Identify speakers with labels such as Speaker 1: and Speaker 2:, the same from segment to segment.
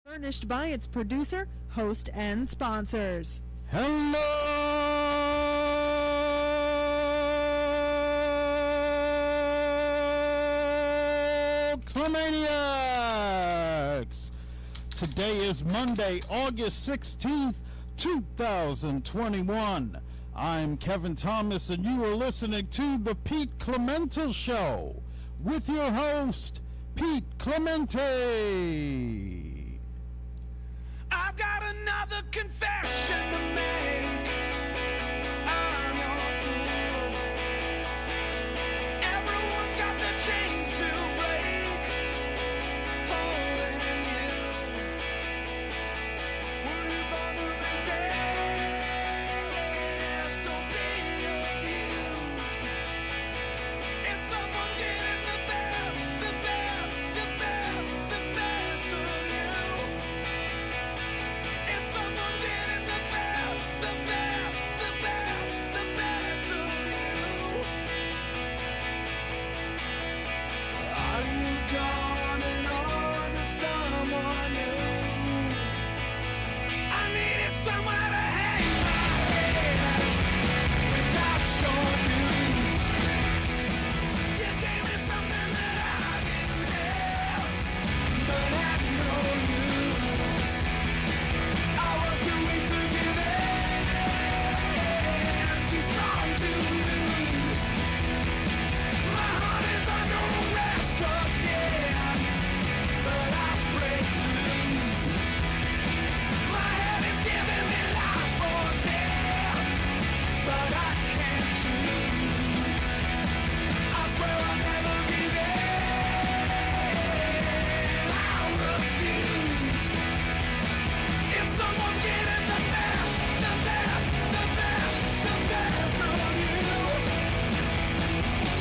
Speaker 1: Furnished by its producer, host, and sponsors.
Speaker 2: Hello, CLEManiacs! Today is Monday, August 16th, 2021. I'm Kevin Thomas, and you are listening to The Pete CLEMental Show with your host, Pete Clemente.
Speaker 3: I've got another confession to make. I'm your fool. Everyone's got the chains to break, holding you. Were you born to resist or be abused? Is someone getting the best, the best, the best, the best of you? Is someone getting the best, the best, the best, the best of you? Are you going on to someone new? I needed somewhere to hang my head without your news. You gave me something that I didn't have, but had no use. I was too weak to give in, too strong to lose. My heart is under arrest again, but I break loose. My head is giving me life or death, but I can't choose. I swear I'll never give in. I refuse. Is someone getting the best, the best, the best, the best of you?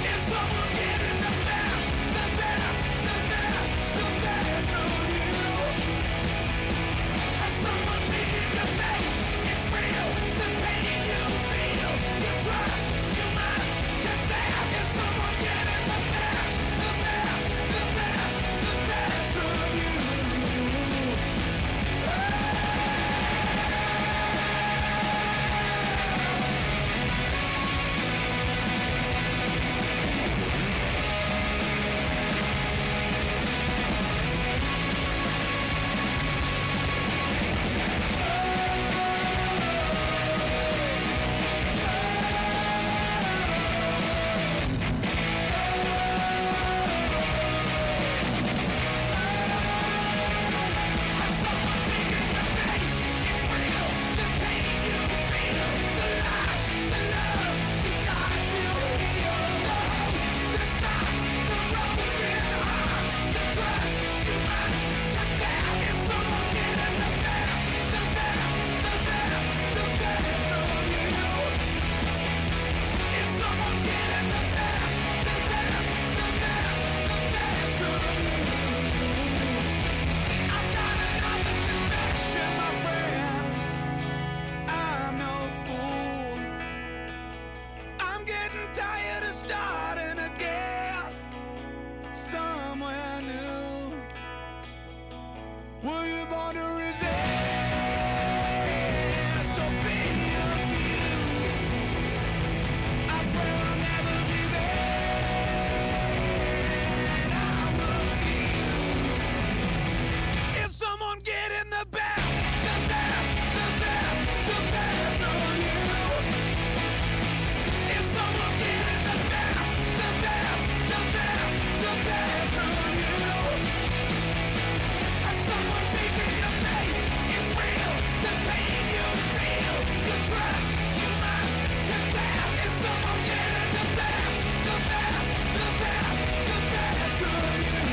Speaker 3: Is someone getting the best, the best, the best, the best of you? Has someone taken your faith? It's real, the pain you feel, you trust, you must confess. Is someone getting the best, the best, the best, the best of you? Has someone taken your faith? It's real, the pain you feel, the life, the love you gotta to heal, the hope that stops the broken heart, the trust you must confess. Is someone getting the best, the best, the best, the best of you? Is someone getting the best, the best, the best, the best of you? I've got another confession, my friend. I'm no fool. I'm getting tired of starting again somewhere new. Were you born to resist or be abused? I swear I'll never give in. I refuse. Is someone getting the best, the best, the best, the best of you? Is someone getting the best, the best, the best, the best of you? Has someone taken your faith? It's real, the pain you feel, you trust, you must confess. Is someone getting the best, the best, the best, the best of you?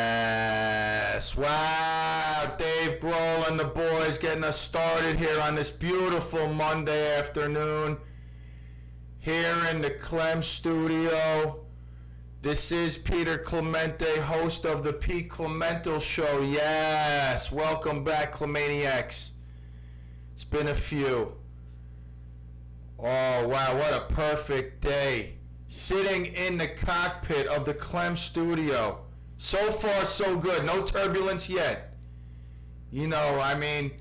Speaker 2: Yes! Wow! Dave Grohl and the boys getting us started here on this beautiful Monday afternoon here in the Clem studio.
Speaker 4: This is Peter Clemente, host of the Pete CLEMental Show. Yes, welcome back, Clemaniacs. It's been a few. Oh, wow, what a perfect day. Sitting in the cockpit of the Clem studio. So far, so good. No turbulence yet. You know, I mean,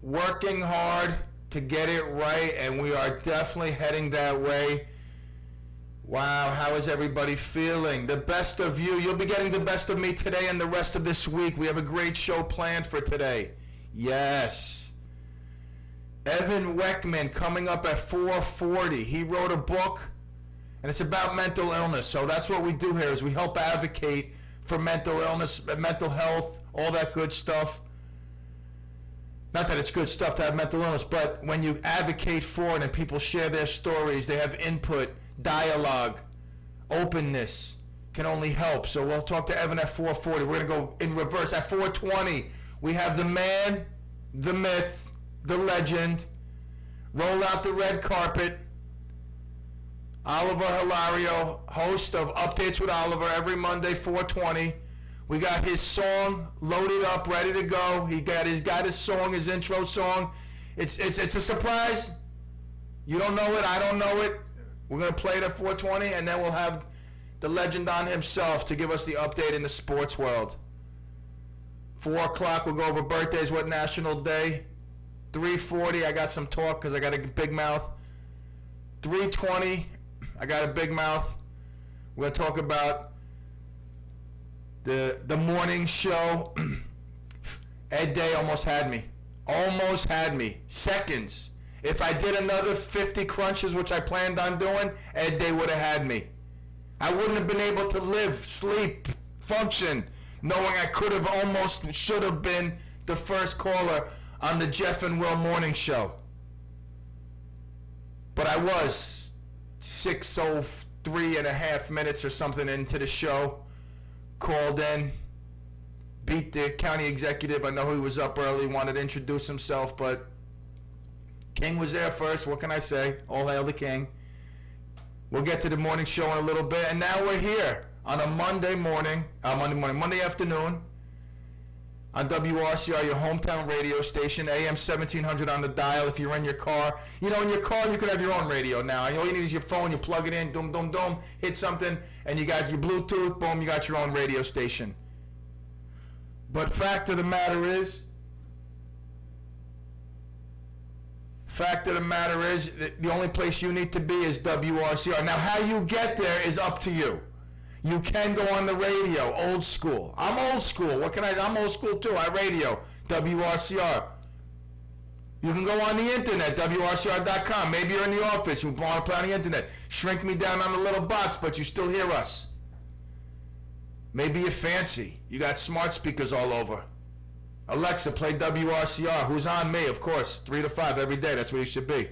Speaker 4: working hard to get it right, and we are definitely heading that way. Wow, how is everybody feeling? The best of you. You'll be getting the best of me today and the rest of this week. We have a great show planned for today. Yes. Evan Weckman coming up at 4:40. He wrote a book, and it's about mental illness. So that's what we do here, is we help advocate for mental illness, mental health, all that good stuff. Not that it's good stuff to have mental illness, but when you advocate for it and people share their stories, they have input, dialogue, openness, can only help. So we'll talk to Evan at 4:40. We're going to go in reverse. At 4:20, we have the man, the myth, the legend. Roll out the red carpet. Oliver Hilario, host of Updates with Oliver every Monday, 4:20. We got his song loaded up, ready to go. He's got his song, his intro song. It's a surprise. You don't know it, I don't know it. We're going to play it at 4:20, and then we'll have the legend on himself to give us the update in the sports world. 4 o'clock, we'll go over birthdays, what national day. 3:40, I got some talk because I got a big mouth. 3:20, I got a big mouth. We're going to talk about the morning show. Ed Day almost had me. Almost had me. Seconds. If I did another 50 crunches, which I planned on doing, Ed Day would have had me. I wouldn't have been able to live, sleep, function, knowing I could have almost, should have been the first caller on the Jeff and Will morning show. But I was 6:03 and a half minutes or something into the show. Called in, beat the county executive. I know he was up early, wanted to introduce himself, but King was there first. What can I say? All hail the king. We'll get to the morning show in a little bit, and now we're here on a Monday afternoon on WRCR, your hometown radio station, AM 1700 on the dial. If you're in your car, you know, in your car you could have your own radio now. All you need is your phone. You plug it in, dum dum dum, hit something, and you got your Bluetooth. Boom, you got your own radio station. But fact of the matter is, the only place you need to be is WRCR. Now, how you get there is up to you. You can go on the radio, old school. I'm old school. What can I'm old school too. I radio, WRCR. You can go on the internet, WRCR.com. Maybe you're in the office. You want to play on the internet. Shrink me down on the little box, but you still hear us. Maybe you're fancy. You got smart speakers all over. Alexa, play WRCR. Who's on me? Of course, 3 to 5 every day. That's where you should be.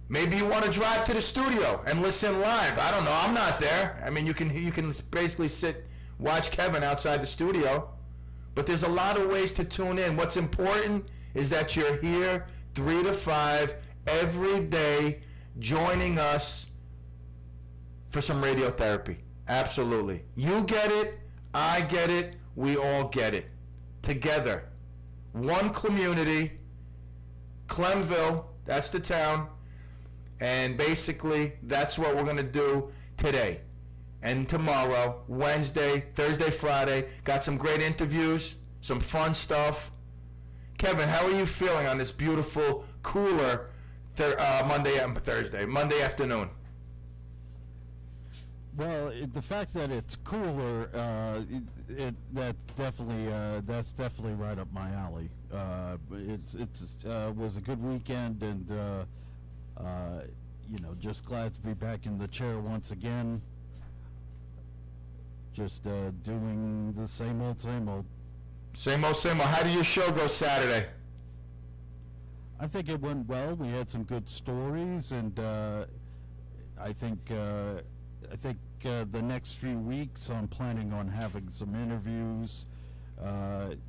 Speaker 4: Maybe you want to drive to the studio and listen live. I don't know. I'm not there. I mean, you can basically watch Kevin outside the studio. But there's a lot of ways to tune in. What's important is that you're here 3 to 5 every day joining us for some radiotherapy. Absolutely. You get it. I get it. We all get it. Together. One community. Clemville. That's the town. And basically, that's what we're going to do today and tomorrow, Wednesday, Thursday, Friday. Got some great interviews, some fun stuff. Kevin, how are you feeling on this beautiful, cooler Monday afternoon?
Speaker 2: Well, the fact that it's cooler, that's definitely right up my alley. It was a good weekend, and just glad to be back in the chair once again. Just doing the same old.
Speaker 4: Same old. How did your show go Saturday?
Speaker 2: I think it went well. We had some good stories, and I think the next few weeks I'm planning on having some interviews,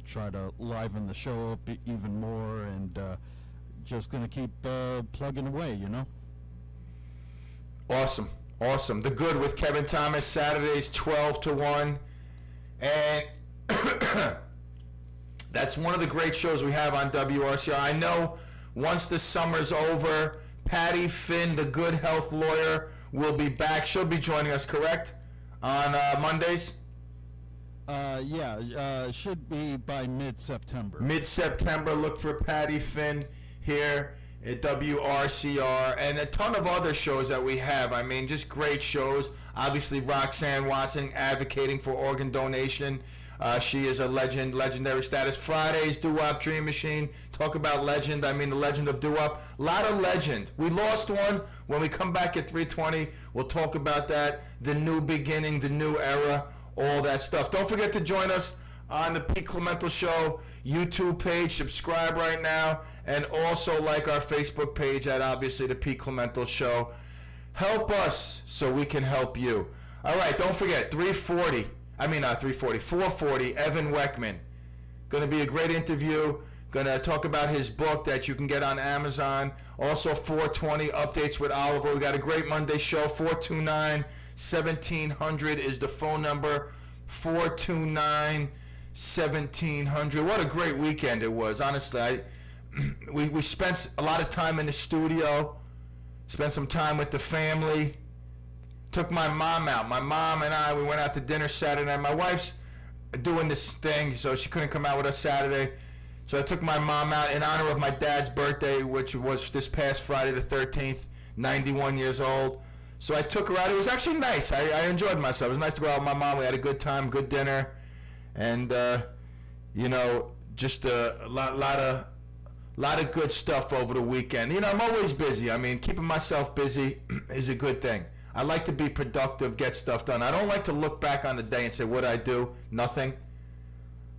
Speaker 2: try to liven the show up even more, and just going to keep plugging away,
Speaker 4: Awesome. Awesome. The Good with Kevin Thomas, Saturdays 12 to 1. And that's one of the great shows we have on WRCR. I know once the summer's over, Patty Finn, the Good Health Lawyer, will be back. She'll be joining us, correct? On Mondays?
Speaker 2: Should be by mid-September.
Speaker 4: Mid-September, look for Patty Finn here at WRCR, and a ton of other shows that we have. I mean, just great shows. Obviously, Roxanne Watson advocating for organ donation. She is a legendary status. Fridays, Doo-Wop Dream Machine. Talk about legend. I mean, the legend of Doo-Wop. A lot of legend. We lost one. When we come back at 3:20, we'll talk about that. The new beginning, the new era, all that stuff. Don't forget to join us on the Pete CLEMental Show YouTube page. Subscribe right now. And also like our Facebook page at, obviously, the Pete CLEMental Show. Help us so we can help you. All right, don't forget, 440, Evan Weckman. Going to be a great interview. Going to talk about his book that you can get on Amazon. Also, 420 Updates with Oliver. We got a great Monday show. 429-1700 is the phone number. 429-1700. What a great weekend it was. Honestly, we spent a lot of time in the studio. Spent some time with the family. Took my mom out. My mom and I, we went out to dinner Saturday night. My wife's doing this thing, so she couldn't come out with us Saturday. So I took my mom out in honor of my dad's birthday, which was this past Friday the 13th, 91 years old. So I took her out. It was actually nice. I enjoyed myself. It was nice to go out with my mom. We had a good time, good dinner. And, just a lot of good stuff over the weekend. I'm always busy. I mean, keeping myself busy is a good thing. I like to be productive, get stuff done. I don't like to look back on the day and say, what did I do? Nothing.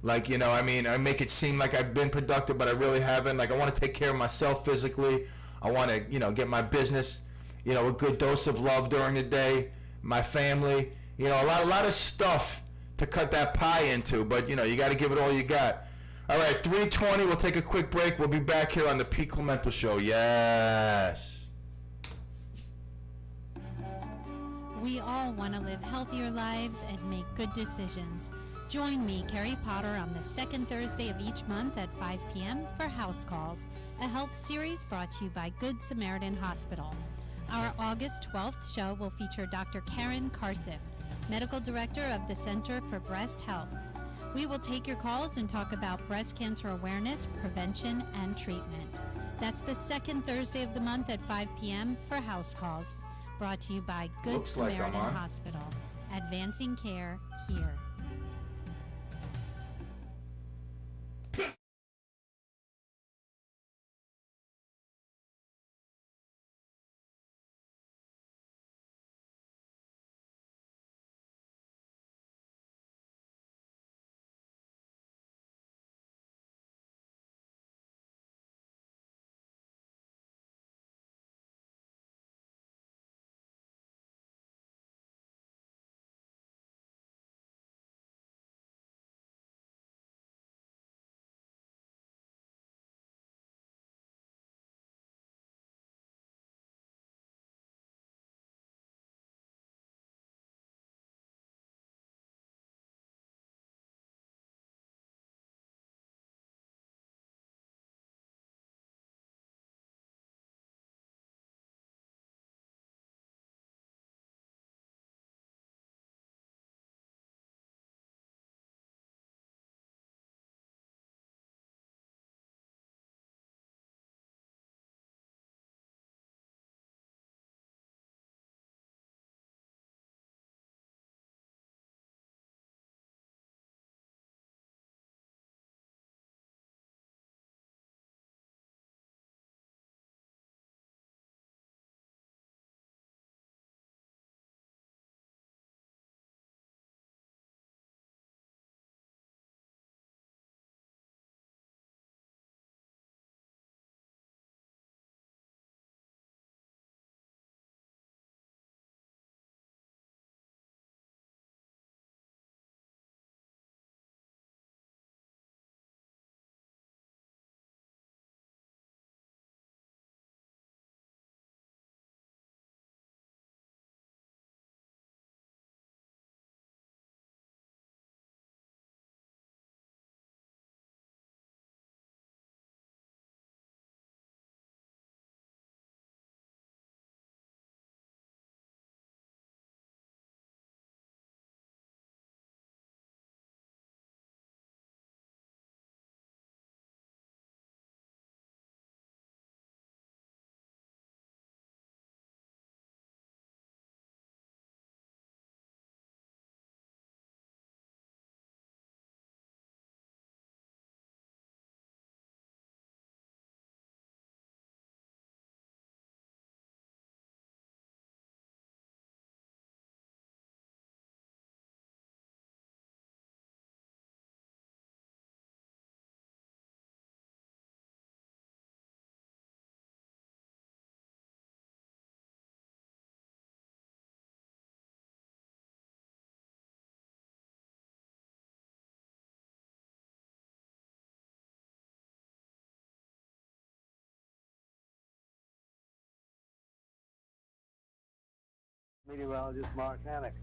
Speaker 4: I make it seem like I've been productive, but I really haven't. I want to take care of myself physically. I want to, get my business, a good dose of love during the day, my family, a lot of stuff to cut that pie into, but, you got to give it all you got. All right, 3:20, we'll take a quick break. We'll be back here on the Pete CLEMental Show. Yes.
Speaker 5: We all want to live healthier lives and make good decisions. Join me, Carrie Potter, on the second Thursday of each month at 5 p.m. for House Calls, a health series brought to you by Good Samaritan Hospital. Our August 12th show will feature Dr. Karen Karsiff, Medical Director of the Center for Breast Health. We will take your calls and talk about breast cancer awareness, prevention, and treatment. That's the second Thursday of the month at 5 p.m. for House Calls, brought to you by Good
Speaker 4: Looks like I'm
Speaker 5: Samaritan
Speaker 4: on.
Speaker 5: Hospital. Advancing care here.
Speaker 6: Meteorologist Mark Hannock.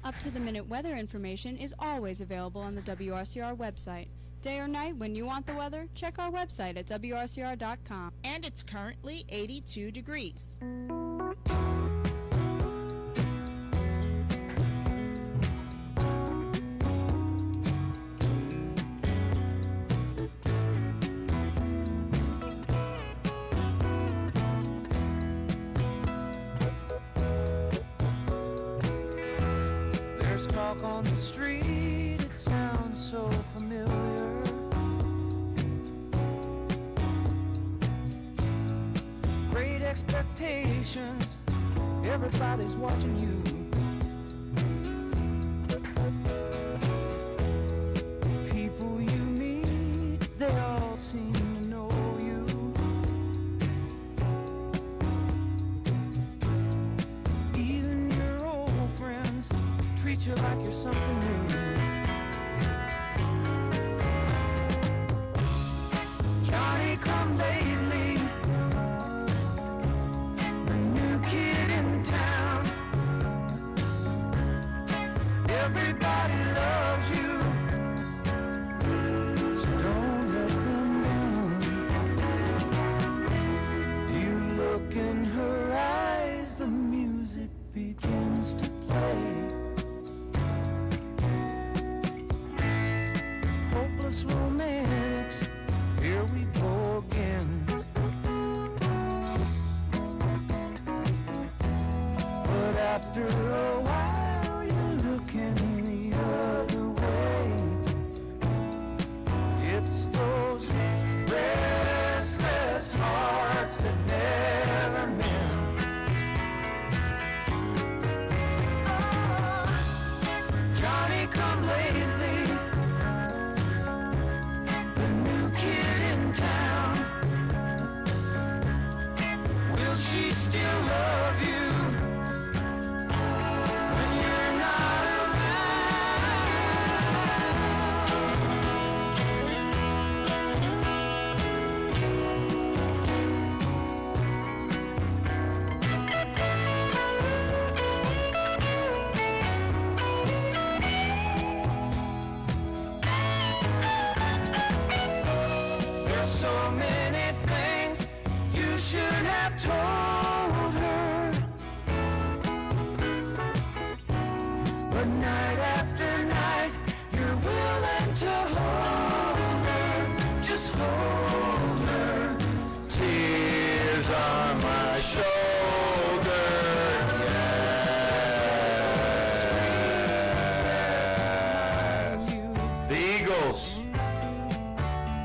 Speaker 7: Up-to-the-minute weather information is always available on the WRCR website. Day or night, when you want the weather, check our website at WRCR.com.
Speaker 8: And it's currently 82 degrees.
Speaker 3: There's talk on the street, it sounds so familiar. Great expectations, everybody's watching you. People you meet, they all seem to know you. Even your old friends treat you like you're something new. Johnny come lately, the new kid in town. Everybody loves you, so don't let them down. You look in her eyes, the music begins to play. Hopeless romantics, here we go again. But after a while, you're looking the other way. It's those restless hearts that never mend. Johnny come lately, the new kid in town. Will she still love you when you're not There's so many things you should have told her, but night after night you're willing to hold her, just hold her.
Speaker 4: Tears on my shoulder. Yes. The Eagles.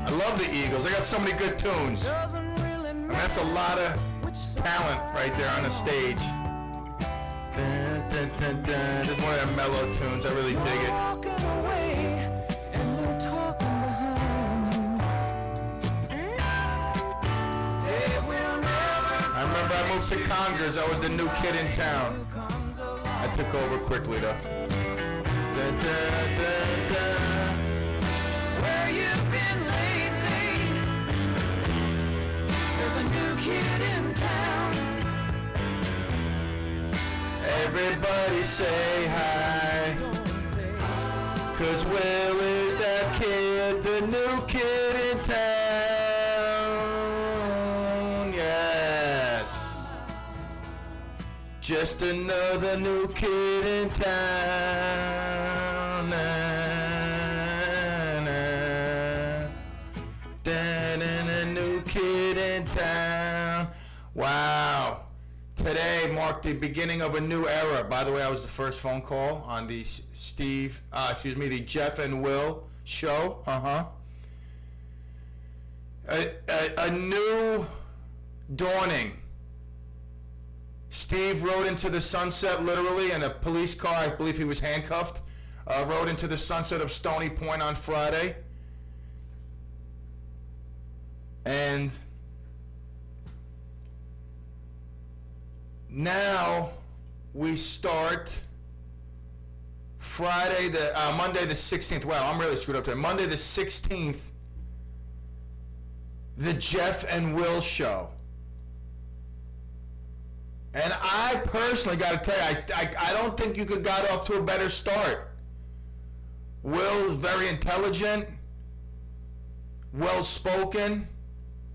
Speaker 4: I love the Eagles. They got so many good tunes.
Speaker 3: Doesn't really
Speaker 4: And that's a lot of talent right there on the stage. Dun, dun, dun, dun. Just one of them mellow tunes. I really dig it.
Speaker 3: walking away and they're talking behind you. They will never
Speaker 4: I remember I moved to Congress. I was the new kid in town.
Speaker 3: comes along.
Speaker 4: I took over quickly though. Dun, dun, dun, dun.
Speaker 3: Where you've been lately? There's a new kid in town.
Speaker 4: Everybody say hi. 'Cause Will is that kid, the new kid in town. Yes. Just another new kid in town. Na, na. Dan and a new kid in town. Wow. Today marked the beginning of a new era. By the way, I was the first phone call on the the Jeff and Will show. A new dawning. Steve rode into the sunset literally in a police car. I believe he was handcuffed. Rode into the sunset of Stony Point on Friday. And now we start Monday the 16th. Wow, I'm really screwed up there. Monday the 16th, the Jeff and Will show. And I personally got to tell you, I don't think you could got off to a better start. Will's very intelligent, well-spoken,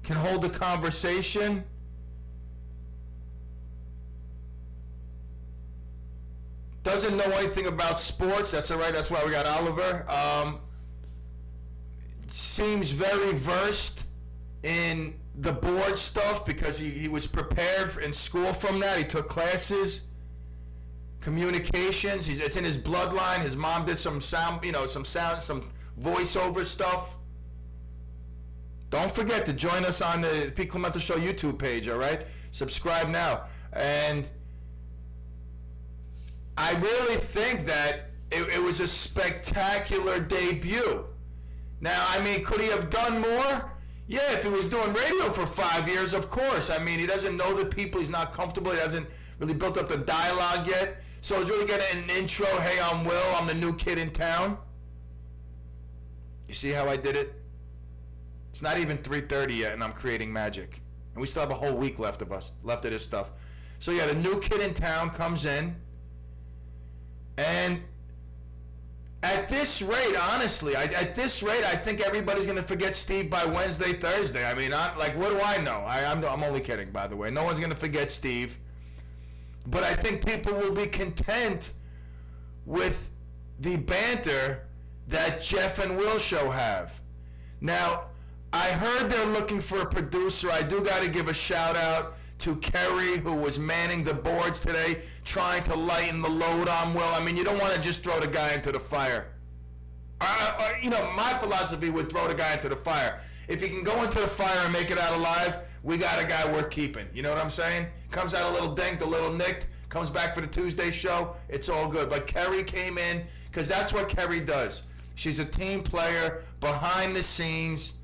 Speaker 4: can hold a conversation. Doesn't know anything about sports. That's all right. That's why we got Oliver. Seems very versed in the board stuff because he was prepared in school from that. He took classes, communications. It's in his bloodline. His mom did some sound, some voiceover stuff. Don't forget to join us on the Pete CLEMental Show YouTube page, all right? Subscribe now. And I really think that it was a spectacular debut. Now, I mean, could he have done more? Yeah, if he was doing radio for 5 years, of course. I mean, he doesn't know the people. He's not comfortable. He hasn't really built up the dialogue yet. So he's really getting an intro. Hey, I'm Will. I'm the new kid in town. You see how I did it? It's not even 3:30 yet, and I'm creating magic. And we still have a whole week left of this stuff. So yeah, the new kid in town comes in. And at this rate, honestly, at this rate, I think everybody's going to forget Steve by Wednesday, Thursday. I mean, what do I know? I'm only kidding, by the way. No one's going to forget Steve. But I think people will be content with the banter that Jeff and Will show have. Now, I heard they're looking for a producer. I do got to give a shout out to Kerry, who was manning the boards today, trying to lighten the load on Will. I mean, you don't want to just throw the guy into the fire. My philosophy would throw the guy into the fire. If he can go into the fire and make it out alive, we got a guy worth keeping. You know what I'm saying? Comes out a little dinked, a little nicked, comes back for the Tuesday show, it's all good. But Kerry came in, because that's what Kerry does. She's a team player, behind the scenes.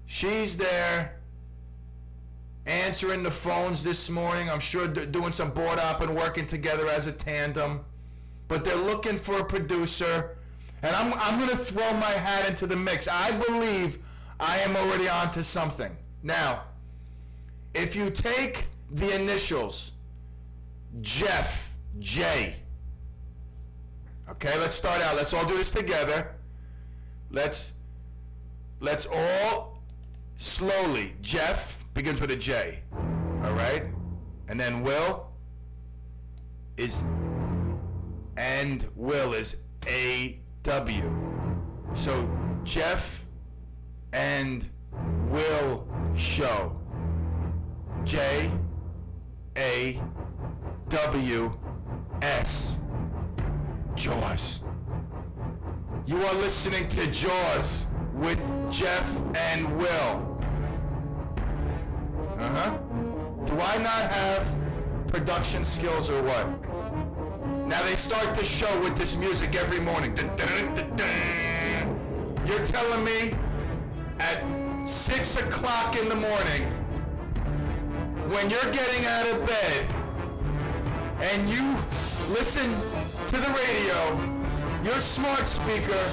Speaker 4: She's there, answering the phones this morning. I'm sure they're doing some board op and working together as a tandem. But they're looking for a producer. And I'm going to throw my hat into the mix. I believe I am already onto something. Now, if you take the initials, Jeff, J. Okay, let's start out. Let's all do this together. Let's all slowly. Jeff begins with a J. All right? And then Will is A-W. So Jeff and Will show. J-A-W-S. Jaws. You are listening to Jaws with Jeff and Will. Do I not have production skills or what? Now they start the show with this music every morning. Dun, dun, dun, dun, dun. You're telling me at 6 o'clock in the morning, when you're getting out of bed and you listen to the radio, your smart speaker,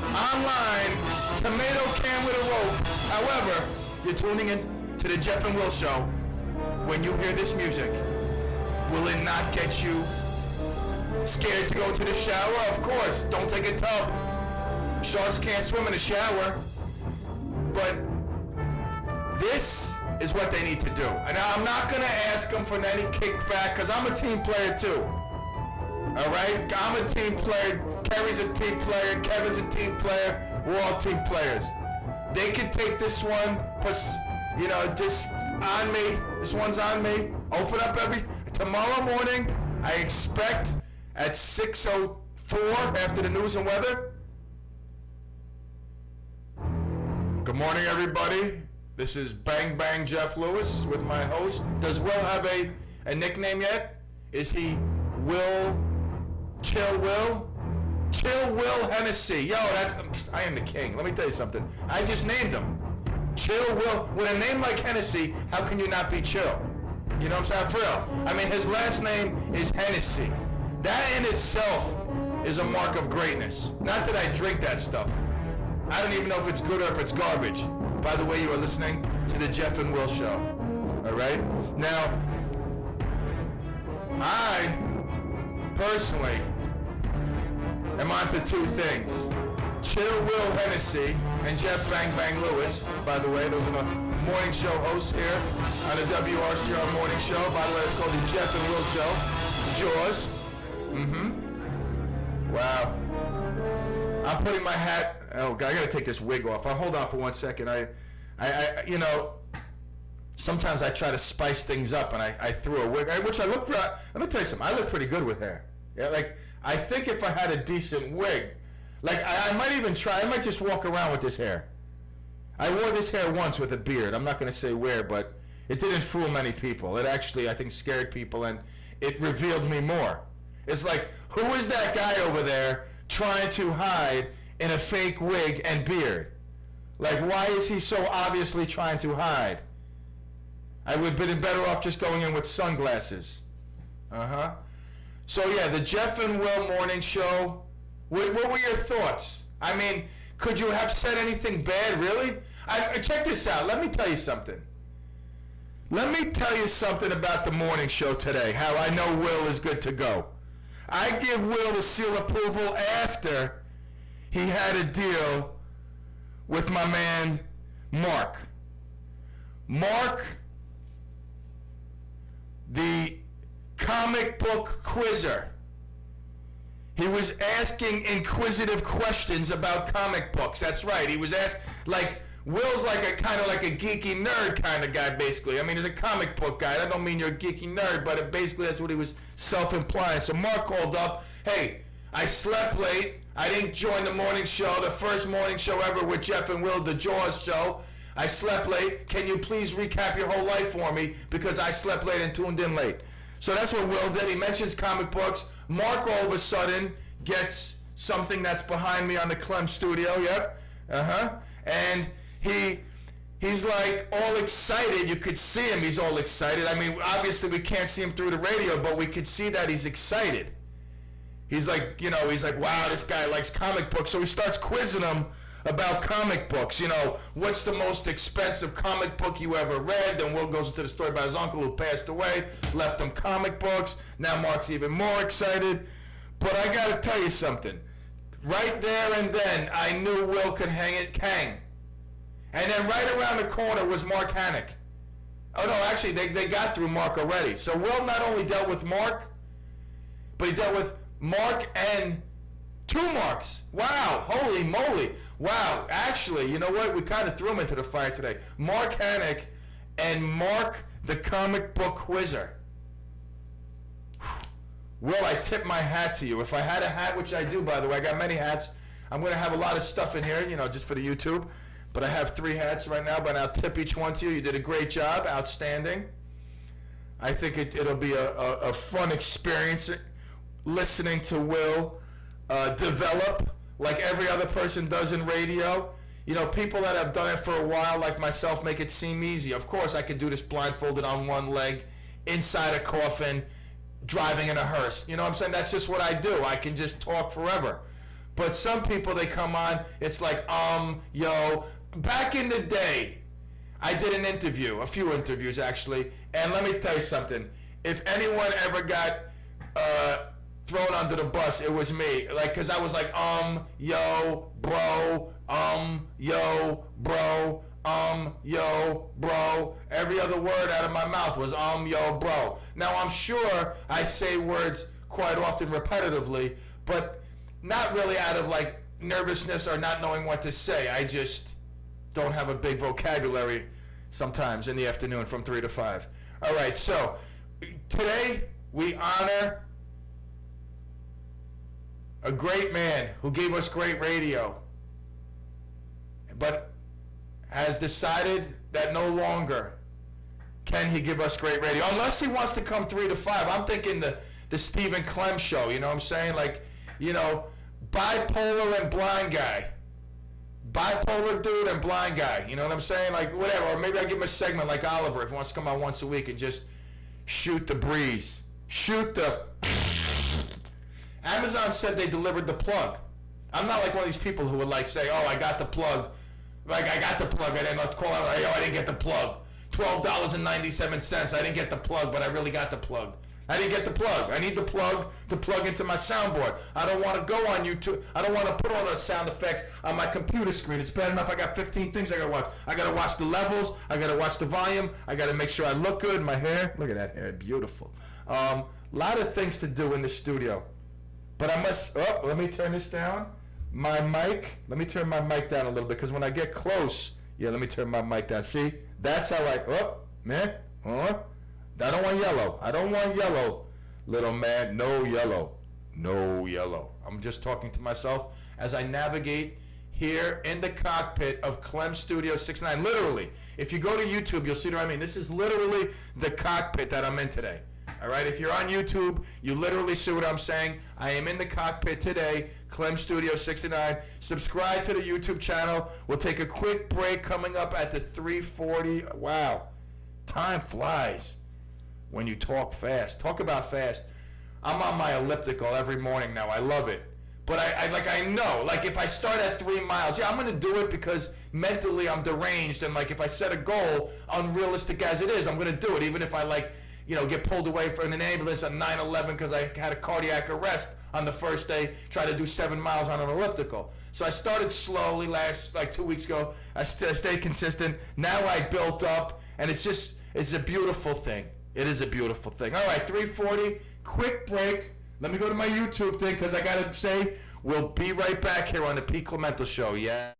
Speaker 4: online, tomato can with a rope. However, you're tuning in to the Jeff and Will show. When you hear this music, will it not get you scared to go into the shower? Of course, don't take a tub. Sharks can't swim in a shower. But this is what they need to do. And I'm not going to ask them for any kickback because I'm a team player too. All right? I'm a team player. Kerry's a team player. Kevin's a team player. We're all team players. They can take this one, just on me. This one's on me. Open up tomorrow morning. I expect at 6:04 after the news and weather. Good morning, everybody. This is Bang Bang Jeff Lewis with my host. Does Will have a nickname yet? Is he Will? Chill Will? Chill Will Hennessy. Yo, I am the king. Let me tell you something. I just named him. Chill Will. With a name like Hennessy, how can you not be chill? You know what I'm saying? For real. I mean, his last name is Hennessy. That in itself is a mark of greatness. Not that I drink that stuff. I don't even know if it's good or if it's garbage. By the way, you are listening to the Jeff and Will show. All right? Now, I personally am onto two things. Chill Will Hennessy and Jeff Bang Bang Lewis. By the way, those are the morning show hosts here on the WRCR morning show. By the way, it's called the Jeff and Will Show. Jaws. Wow. I'm putting my hat. Oh God, I gotta take this wig off. Hold on for 1 second. I you know, sometimes I try to spice things up and I threw a wig, which I look. Let me tell you something. I look pretty good with hair. Yeah, like I think if I had a decent wig, like I might even try. I might just walk around with this hair. I wore this hair once with a beard. I'm not gonna say where, but it didn't fool many people. It actually, I think, scared people, and it revealed me more. It's like, who is that guy over there trying to hide in a fake wig and beard? Like, why is he so obviously trying to hide? I would have been better off just going in with sunglasses. So yeah, the Jeff and Will morning show. What were your thoughts? I mean, could you have said anything bad, really? Check this out. Let me tell you something. Let me tell you something about the morning show today, how I know Will is good to go. I give Will the seal approval after he had a deal with my man, Mark. Mark, the comic book quizzer. He was asking inquisitive questions about comic books. That's right. He was asked, like, Will's like a kind of like a geeky nerd kind of guy, basically. I mean, he's a comic book guy. I don't mean you're a geeky nerd, but basically that's what he was self-implying. So Mark called up, hey, I slept late. I didn't join the morning show, the first morning show ever with Jeff and Will, the Jaws show. I slept late. Can you please recap your whole life for me? Because I slept late and tuned in late. So that's what Will did. He mentions comic books. Mark all of a sudden gets something that's behind me on the Clem studio. Yep. And he's like all excited. You could see him. He's all excited. I mean, obviously we can't see him through the radio, but we could see that he's excited. He's like, you know, he's like, wow, this guy likes comic books. So he starts quizzing him about comic books. You know, what's the most expensive comic book you ever read? Then Will goes into the story about his uncle who passed away, left him comic books. Now Mark's even more excited. But I got to tell you something. Right there and then, I knew Will could hang. And then right around the corner was Mark Hannock. Oh, no, actually, they got through Mark already. So Will not only dealt with Mark, but he dealt with Mark and two Marks. Wow, holy moly. Wow, actually, you know what? We kind of threw him into the fire today. Mark Hannock and Mark the comic book quizzer. Will, I tip my hat to you. If I had a hat, which I do, by the way, I got many hats. I'm going to have a lot of stuff in here, you know, just for the YouTube. But I have 3 hats right now, but I'll tip each one to you. You did a great job. Outstanding. I think it'll be a fun experience listening to Will develop like every other person does in radio. You know, people that have done it for a while, like myself, make it seem easy. Of course, I could do this blindfolded on one leg, inside a coffin, driving in a hearse. You know what I'm saying? That's just what I do. I can just talk forever. But some people, they come on, it's like, yo. Back in the day, I did an interview, a few interviews actually, and let me tell you something. If anyone ever got thrown under the bus, it was me. Like, cause I was like, yo, bro, yo, bro, yo, bro. Every other word out of my mouth was yo, bro. Now I'm sure I say words quite often repetitively, but not really out of like nervousness or not knowing what to say. I just don't have a big vocabulary sometimes in the afternoon from 3 to 5. All right, so today we honor a great man who gave us great radio, but has decided that no longer can he give us great radio, unless he wants to come 3 to 5. I'm thinking the Stephen Clem show, you know what I'm saying? Like, you know, bipolar and blind guy. Bipolar dude and blind guy, you know what I'm saying? Like, whatever. Or maybe I give him a segment like Oliver if he wants to come out once a week and just shoot the breeze. Shoot the... Amazon said they delivered the plug. I'm not like one of these people who would like say, oh, I got the plug. Like, I got the plug. I didn't call out, oh, I didn't get the plug. $12.97. I didn't get the plug, but I really got the plug. I didn't get the plug. I need the plug to plug into my soundboard. I don't want to go on YouTube. I don't want to put all those sound effects on my computer screen. It's bad enough I got 15 things I got to watch. I got to watch the levels. I got to watch the volume. I got to make sure I look good. My hair. Look at that hair. Beautiful. Lot of things to do in the studio. But I must, let me turn this down. My mic, let me turn my mic down a little bit because when I get close, let me turn my mic down. See, that's how I don't want yellow. I don't want yellow, little man. No yellow. No yellow. I'm just talking to myself as I navigate here in the cockpit of Clem Studio 69. Literally, if you go to YouTube, you'll see what I mean. This is literally the cockpit that I'm in today. All right, if you're on YouTube, you literally see what I'm saying. I am in the cockpit today, Clem Studio 69. Subscribe to the YouTube channel. We'll take a quick break coming up at the 3:40. Wow, time flies when you talk fast. Talk about fast. I'm on my elliptical every morning now. I love it. But I know, if I start at 3 miles, I'm going to do it because mentally I'm deranged. And, if I set a goal, unrealistic as it is, I'm going to do it. Even if I, get pulled away from an ambulance on 9/11 because I had a cardiac arrest on the first day, try to do 7 miles on an elliptical. So I started slowly 2 weeks ago. I stayed consistent. Now I built up, and it's a beautiful thing. It is a beautiful thing. All right, 3:40, quick break. Let me go to my YouTube thing because I got to say, we'll be right back here on the P. CLEMental Show, yeah?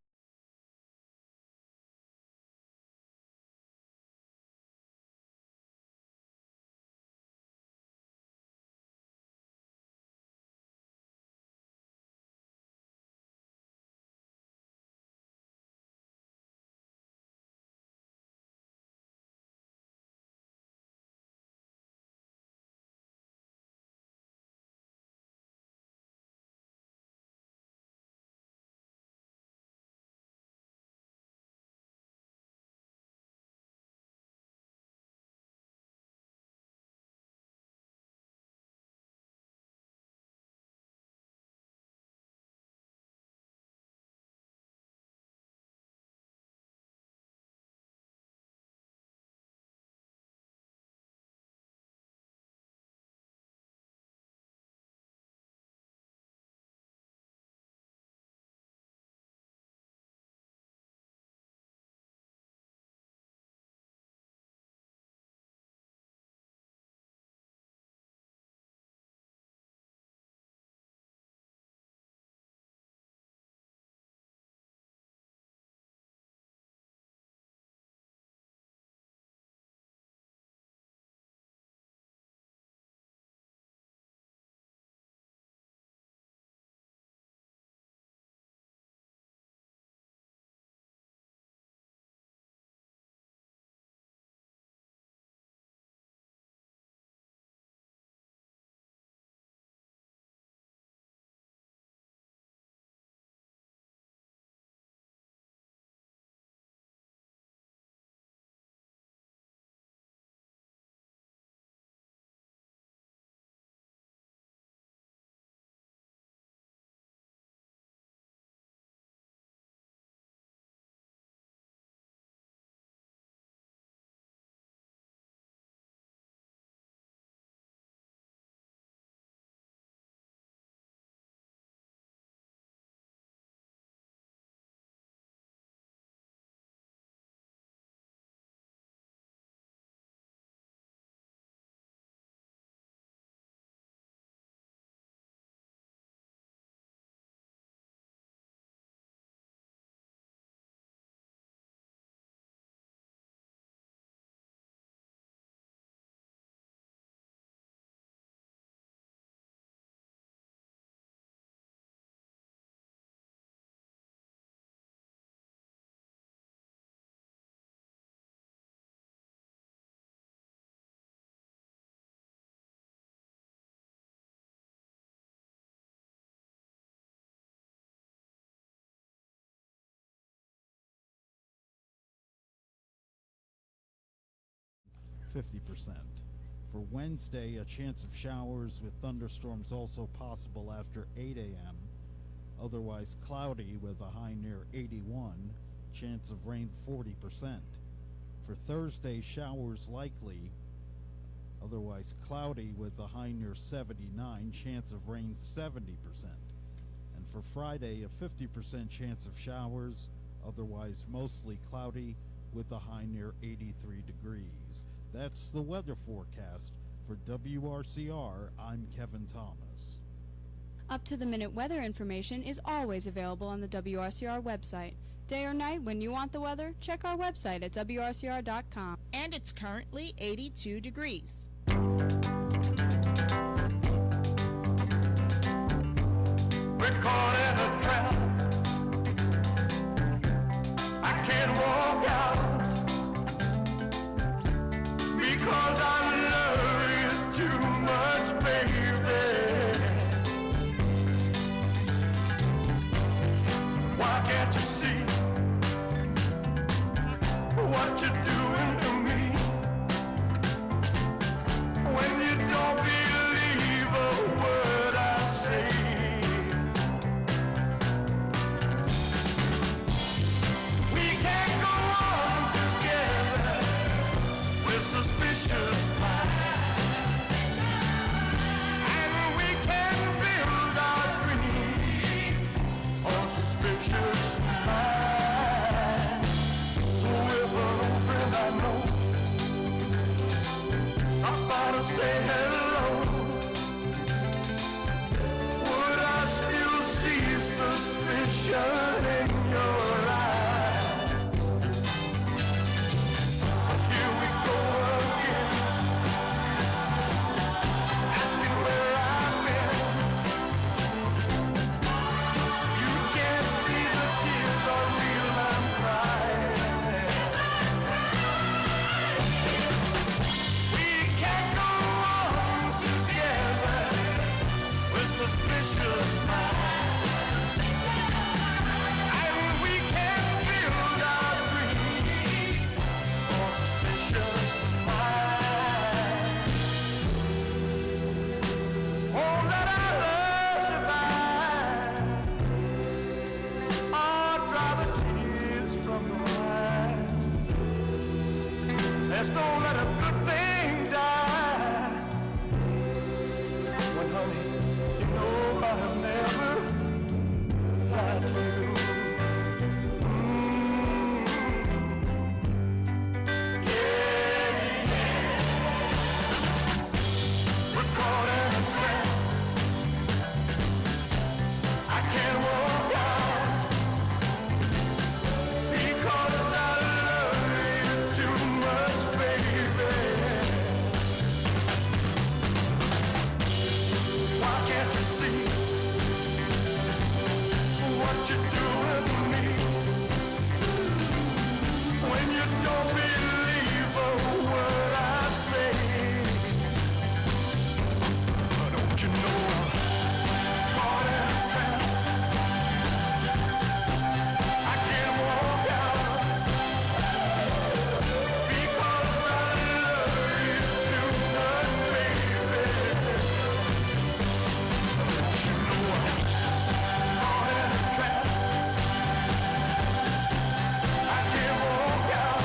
Speaker 2: %. For Wednesday, a chance of showers with thunderstorms also possible after 8 a.m. Otherwise cloudy with a high near 81, chance of rain 40%. For Thursday, showers likely, otherwise cloudy with a high near 79, chance of rain 70%. And for Friday, a 50% chance of showers, otherwise mostly cloudy with a high near 83 degrees. That's the weather forecast. For WRCR, I'm Kevin Thomas.
Speaker 7: Up-to-the-minute weather information is always available on the WRCR website. Day or night, when you want the weather, check our website at WRCR.com.
Speaker 8: And it's currently 82 degrees.
Speaker 3: We're caught in a trap. I can't walk out because I love you too much, baby. Why can't you see what you're doing to me? When you don't believe a word I say. We can't go on together with suspicious minds, and we can build our dreams on suspicious minds. So if an old friend I know stops by to say hello, would I still see suspicion in your eyes? Here we go again, asking where I've been. You can't see the tears are real, I'm crying. We can't go on together with suspicious minds, and we can build our dreams on suspicious minds. Oh, let our love survive, or dry the tears from your eyes. Let's don't let a good thing die. When, honey, you know I have never lied to you. Yeah. We're caught in a trap. I can't walk out because I love you too much, baby. Why can't you see what you're doing to me? When you don't believe a word I say, don't you know I'm caught in a trap? I can't walk out because I love you too much, baby. Don't you know I'm caught in a trap? I can't walk out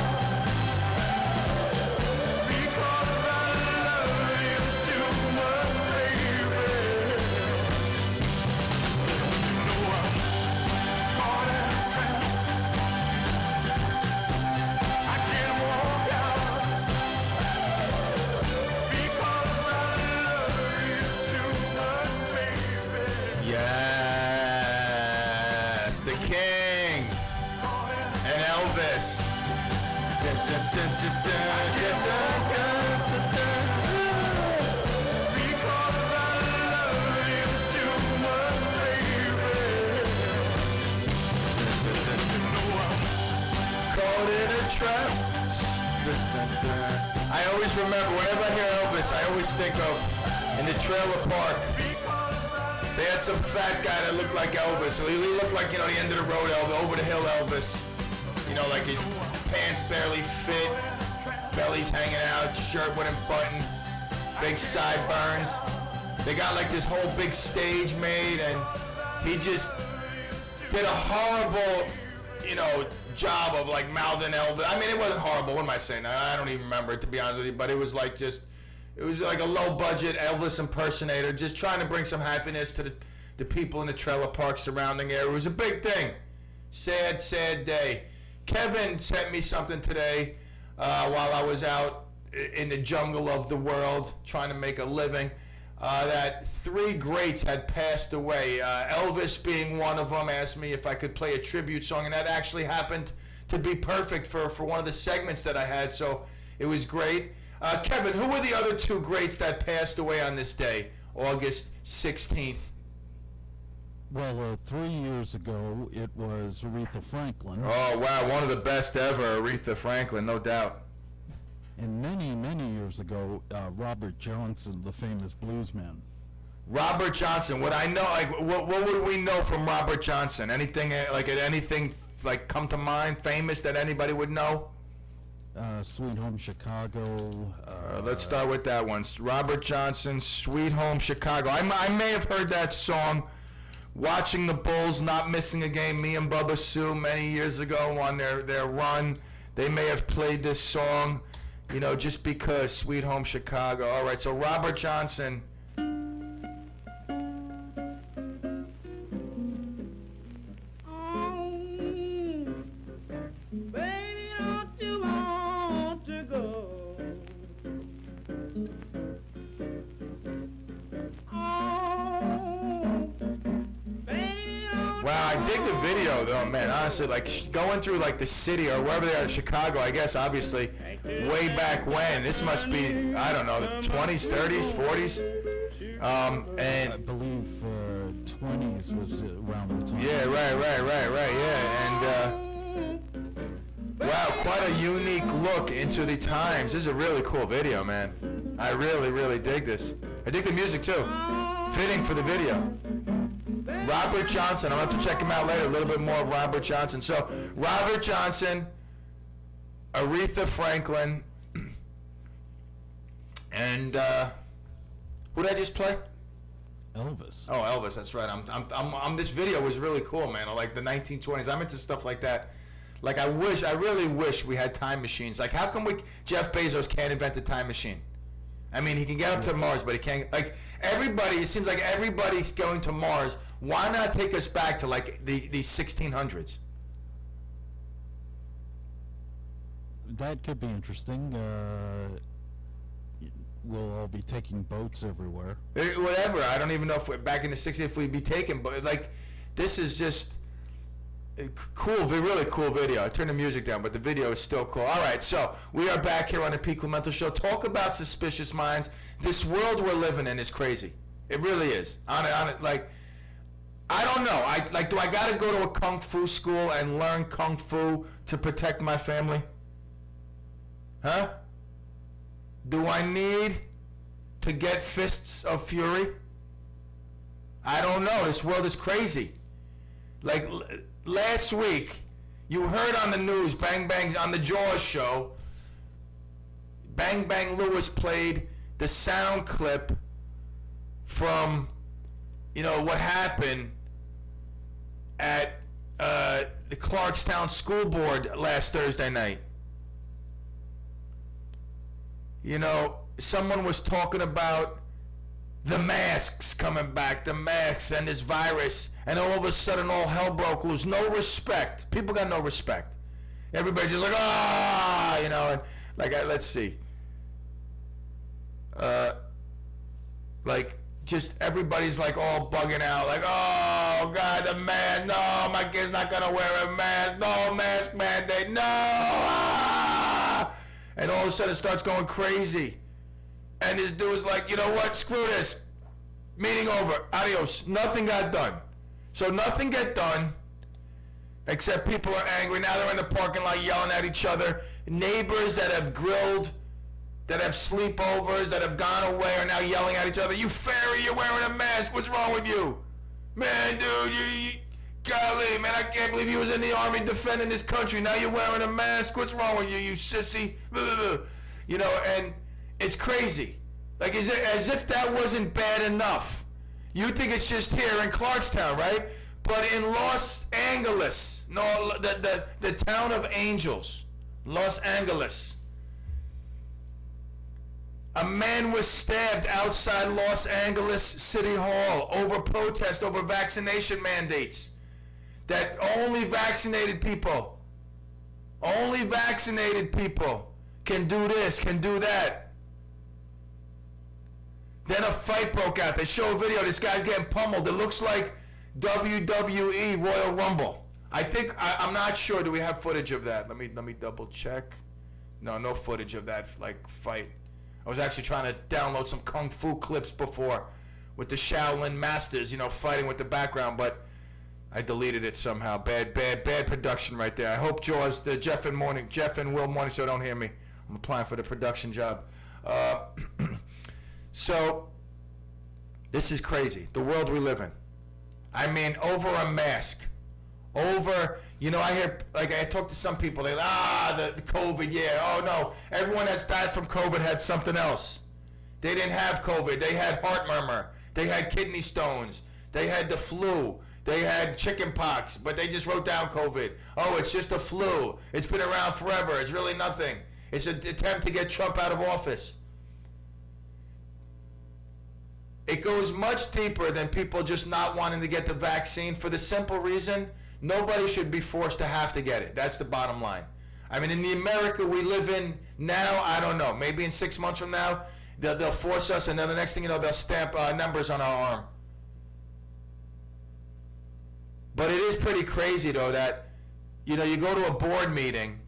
Speaker 3: because I love you too much, baby. Don't you know I'm caught in a trap? I can't walk out because I love you too much, baby.
Speaker 4: Yes, the King and Elvis.
Speaker 3: Because I love you too much, baby. Don't you know I'm
Speaker 4: Caught in a trap. I always remember, whenever I hear Elvis, I always think of in the trailer park. They had some fat guy that looked like Elvis. So he looked like, you know, the end of the road Elvis, over the hill Elvis. You know, like his pants barely fit, belly's hanging out, shirt wouldn't button, big sideburns. They got like this whole big stage made, and he just did a horrible, job of like mouthing Elvis. I mean, it wasn't horrible. What am I saying? I don't even remember it, to be honest with you. But it was like it was like a low budget Elvis impersonator, just trying to bring some happiness to the people in the trailer park surrounding area. It was a big thing. Sad, sad day. Kevin sent me something today while I was out in the jungle of the world trying to make a living. That 3 greats had passed away. Elvis being one of them, asked me if I could play a tribute song, and that actually happened to be perfect for one of the segments that I had, so it was great. Kevin, who were the other 2 greats that passed away on this day, August 16th?
Speaker 2: Well, 3 years ago, it was Aretha Franklin.
Speaker 4: Oh, wow, one of the best ever, Aretha Franklin, no doubt.
Speaker 2: And many, many years ago, Robert Johnson, the famous bluesman.
Speaker 4: Robert Johnson. What I know, like, what would we know from Robert Johnson? Anything come to mind, famous that anybody would know?
Speaker 2: Sweet Home Chicago.
Speaker 4: Let's start with that one. Robert Johnson, Sweet Home Chicago. I may have heard that song watching the Bulls not missing a game. Me and Bubba Sue many years ago on their run. They may have played this song. Just because Sweet Home Chicago. All right, so Robert Johnson.
Speaker 3: Baby, don't you want to go? Oh, baby,
Speaker 4: Wow, I dig the video though, man. Honestly, like going through like the city or wherever they are in Chicago, I guess obviously way back when. This must be, I don't know, the 20s, 30s, 40s. And
Speaker 2: I believe 20s was around the time.
Speaker 4: yeah, right, yeah. And wow, quite a unique look into the times. This is a really cool video, man. I really, really dig this. I dig the music too. Fitting for the video. Robert Johnson. I'll have to check him out later. A little bit more of Robert Johnson. So, Robert Johnson, Aretha Franklin, and who did I just play?
Speaker 2: Elvis.
Speaker 4: Oh, Elvis. That's right. I'm. This video was really cool, man. I like the 1920s. I'm into stuff like that. Like I really wish we had time machines. Like how come Jeff Bezos can't invent a time machine? I mean, he can get up to Mars, but he can't. Like everybody, it seems like everybody's going to Mars. Why not take us back to like the 1600s?
Speaker 2: That could be interesting. We'll all be taking boats everywhere.
Speaker 4: Whatever. I don't even know if back in the 60s if we'd be taking, but like this is just cool, really cool video. I turned the music down, but the video is still cool. All right, so we are back here on the CLEMental Show. Talk about suspicious minds. This world we're living in is crazy. It really is. On it, like, I don't know. Do I got to go to a kung fu school and learn kung fu to protect my family? Huh? Do I need to get fists of fury? I don't know. This world is crazy. Like last week, you heard on the news, Bang Bang's on the Jaws show, Bang Bang Lewis played the sound clip from, what happened at the Clarkstown School Board last Thursday night. Someone was talking about the masks coming back, the masks and this virus, and all of a sudden all hell broke loose. No respect. People got no respect. Everybody just like, and like, let's see. Like, just everybody's like all bugging out, like, oh God, the mask, no, my kid's not gonna wear a mask, no mask mandate, no, and all of a sudden it starts going crazy. And this dude's like, you know what, screw this. Meeting over, adios. Nothing got done. So nothing got done, except people are angry. Now they're in the parking lot yelling at each other. Neighbors that have grilled, that have sleepovers, that have gone away are now yelling at each other. You fairy, you're wearing a mask. What's wrong with you? Man, dude, golly, man, I can't believe you was in the army defending this country. Now you're wearing a mask. What's wrong with you, you sissy? And it's crazy. Like, as if that wasn't bad enough. You think it's just here in Clarkstown, right? But in Los Angeles, no, the town of angels, Los Angeles, a man was stabbed outside Los Angeles City Hall over protest over vaccination mandates. That only vaccinated people can do this, can do that. Then a fight broke out. They show a video. This guy's getting pummeled. It looks like WWE Royal Rumble. I'm not sure. Do we have footage of that? Let me double check. No footage of that fight. I was actually trying to download some kung fu clips before with the Shaolin masters, fighting with the background, but I deleted it somehow. Bad production right there. I hope the Jeff and Will Morning Show don't hear me. I'm applying for the production job. So this is crazy. The world we live in. I mean, over a mask. Over, I hear, I talk to some people, the COVID, yeah, oh no, everyone that's died from COVID had something else. They didn't have COVID, they had heart murmur, they had kidney stones, they had the flu, they had chicken pox, but they just wrote down COVID. Oh, it's just a flu, it's been around forever, it's really nothing. It's an attempt to get Trump out of office. It goes much deeper than people just not wanting to get the vaccine for the simple reason nobody should be forced to have to get it. That's the bottom line. I mean, in the America we live in now, I don't know. Maybe in 6 months from now, they'll force us, and then the next thing you know, they'll stamp numbers on our arm. But it is pretty crazy, though, that, you go to a board meeting,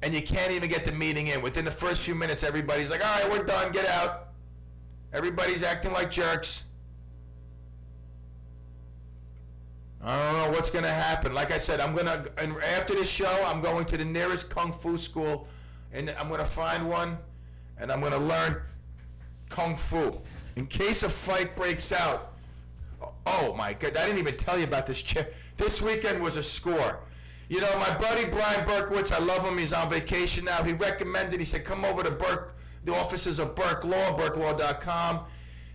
Speaker 4: and you can't even get the meeting in. Within the first few minutes, everybody's like, all right, we're done, get out. Everybody's acting like jerks. I don't know what's going to happen. Like I said, after this show, I'm going to the nearest Kung Fu school, and I'm going to find one, and I'm going to learn Kung Fu. In case a fight breaks out. Oh my God, I didn't even tell you about this chair. This weekend was a score. My buddy Brian Berkowitz, I love him. He's on vacation now. He said, come over to the offices of Burke Law, burkelaw.com.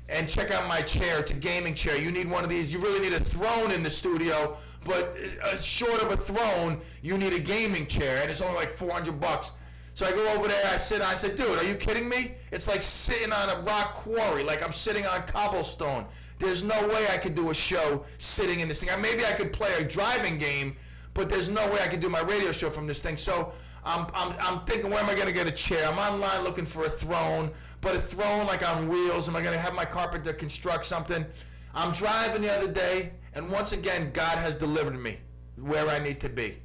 Speaker 4: And check out my chair. It's a gaming chair. You need one of these. You really need a throne in the studio, but short of a throne, you need a gaming chair, and it's only like $400. So I go over there, I sit down, I said, dude, are you kidding me? It's like sitting on a rock quarry, like I'm sitting on cobblestone. There's no way I could do a show sitting in this thing. Maybe I could play a driving game, but there's no way I could do my radio show from this thing. So I'm thinking, where am I going to get a chair? I'm online looking for a throne, but a throne like on wheels. Am I going to have my carpenter construct something? I'm driving the other day, and once again, God has delivered me where I need to be.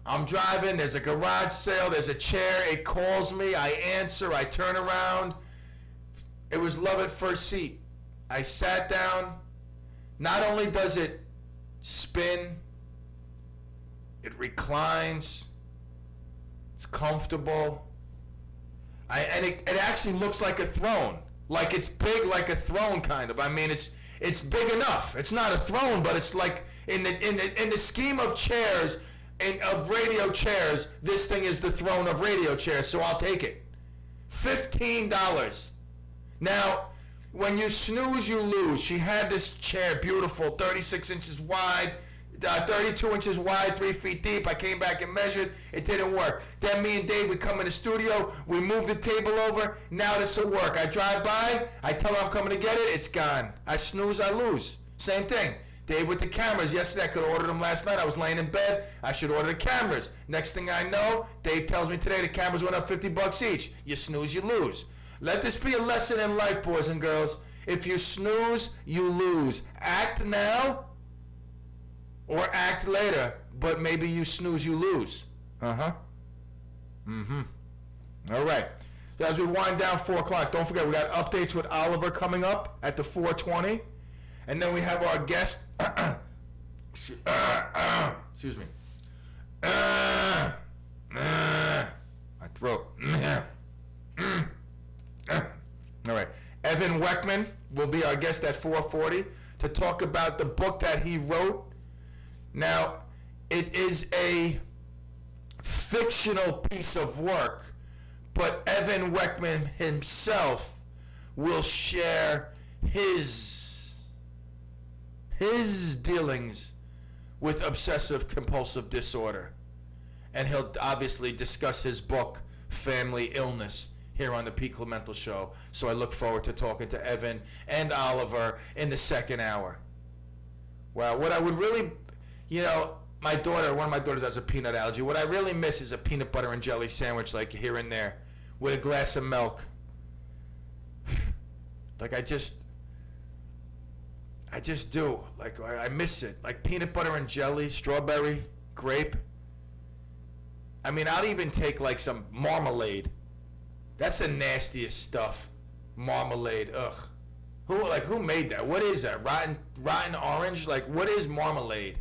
Speaker 4: I'm driving, there's a garage sale, there's a chair, it calls me, I answer, I turn around. It was love at first seat. I sat down. Not only does it spin, it reclines, it's comfortable, and it actually looks like a throne. Like it's big like a throne, kind of. I mean, it's big enough. It's not a throne, but it's like in the scheme of chairs, of radio chairs, this thing is the throne of radio chairs, so I'll take it. $15. Now, when you snooze, you lose. She had this chair, beautiful, 36 inches wide, 32 inches wide, 3 feet deep. I came back and measured. It didn't work. Then me and Dave would come in the studio. We move the table over. Now this will work. I drive by. I tell her I'm coming to get it. It's gone. I snooze, I lose. Same thing. Dave with the cameras. Yesterday I could have ordered them last night. I was laying in bed. I should order the cameras. Next thing I know, Dave tells me today the cameras went up $50 each. You snooze, you lose. Let this be a lesson in life, boys and girls. If you snooze, you lose. Act now or act later, but maybe you snooze, you lose. Uh-huh. Mm-hmm. All right. So as we wind down 4 o'clock, don't forget we got updates with Oliver coming up at the 4:20. And then we have our guest. Excuse me. My throat. All right. Evan Weckman will be our guest at 4:40 to talk about the book that he wrote. Now, it is a fictional piece of work, but Evan Weckman himself will share his his dealings with obsessive compulsive disorder. And he'll obviously discuss his book, Family Illness, here on the Pete CLEMental Show. So I look forward to talking to Evan and Oliver in the second hour. Well, what I would really, my daughter, one of my daughters has a peanut allergy. What I really miss is a peanut butter and jelly sandwich, like here and there, with a glass of milk. Like I just do. Like I miss it. Like peanut butter and jelly, strawberry, grape. I mean, I'll even take like some marmalade. That's the nastiest stuff. Marmalade. Ugh. Who made that? What is that? Rotten orange? Like what is marmalade?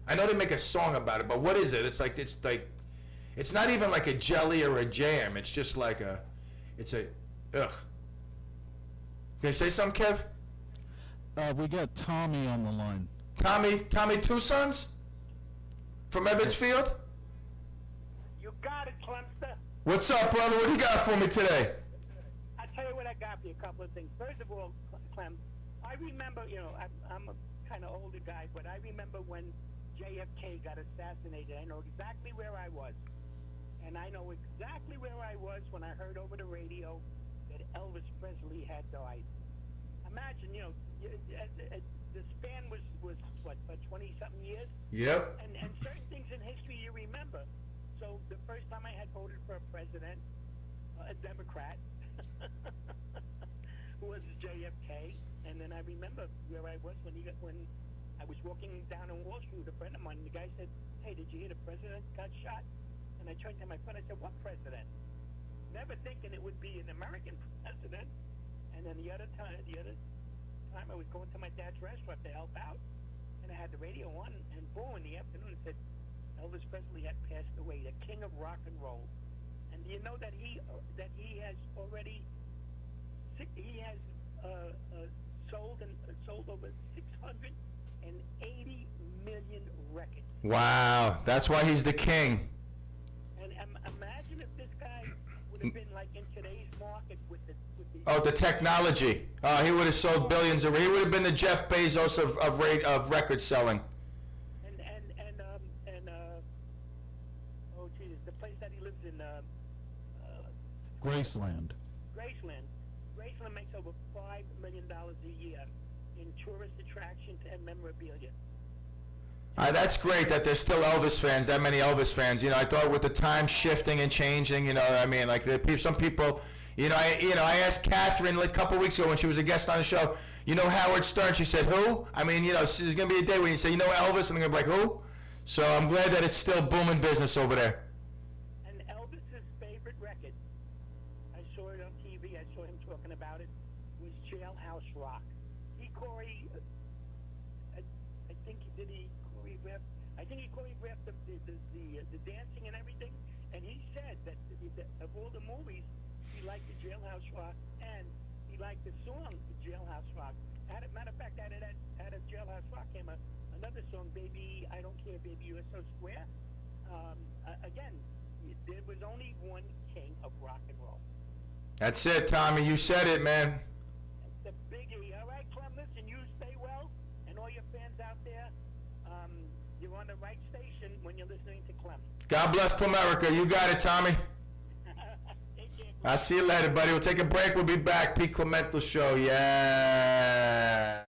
Speaker 4: I know they make a song about it, but what is it? It's not even like a jelly or a jam. It's just like ugh. Can you say something, Kev?
Speaker 2: We got Tommy on the line.
Speaker 4: Tommy Two Sons? From Evansfield?
Speaker 6: You got it, Clemster.
Speaker 4: What's up, brother? What do you got for me today?
Speaker 6: I tell you what I got for you, a couple of things. First of all, Clem, I remember, I'm a kind of older guy, but I remember when JFK got assassinated. I know exactly where I was. And I know exactly where I was when I heard over the radio that Elvis Presley had died. Imagine, the span was what, 20-something years?
Speaker 4: Yep.
Speaker 6: And certain things in history you remember. So the first time I had voted for a president, a Democrat, was JFK. And then I remember where I was when I was walking down on Wall Street with a friend of mine. And the guy said, "Hey, did you hear the president got shot?" And I turned to my friend. I said, "What president?" Never thinking it would be an American president. And then the other time I was going to my dad's restaurant to help out, and I had the radio on, and boom, in the afternoon it said Elvis Presley had passed away, the king of rock and roll. And do you know that he has already sold over 680 million records.
Speaker 4: Wow, that's why he's the king.
Speaker 6: And imagine if this guy would have been like in today's market with the
Speaker 4: The technology. He would have sold billions. He would have been the Jeff Bezos of record selling.
Speaker 6: Oh geez, the place that he lives in.
Speaker 2: Graceland.
Speaker 6: Graceland makes over $5 million a year in tourist attractions and memorabilia.
Speaker 4: That's great that there's still Elvis fans, that many Elvis fans. I thought with the time shifting and changing, like some people, I asked Catherine a couple weeks ago when she was a guest on the show, Howard Stern, she said, who? There's going to be a day when you say, Elvis, and they're going to be like, who? So I'm glad that it's still booming business over there.
Speaker 6: And Elvis's favorite record, I saw it on TV, I saw him talking about it, was Jailhouse Rock. I think he choreographed the dancing and everything, and he said that of all the movies, he liked the Jailhouse Rock, and he liked the song Jailhouse Rock. Matter of fact, out of Jailhouse Rock came another song, Baby, I Don't Care, Baby, You're So Square. Again, there was only one king of rock and roll.
Speaker 4: That's it, Tommy. You said it, man.
Speaker 6: That's the biggie. All right, Clem, listen, you stay well, and all your fans out there, you're on the right station when you're listening to Clem.
Speaker 4: God bless Clemerica. You got it, Tommy.
Speaker 6: Take care.
Speaker 4: I'll see you later, buddy. We'll take a break. We'll be back. Pete CLEMental Show. Yeah.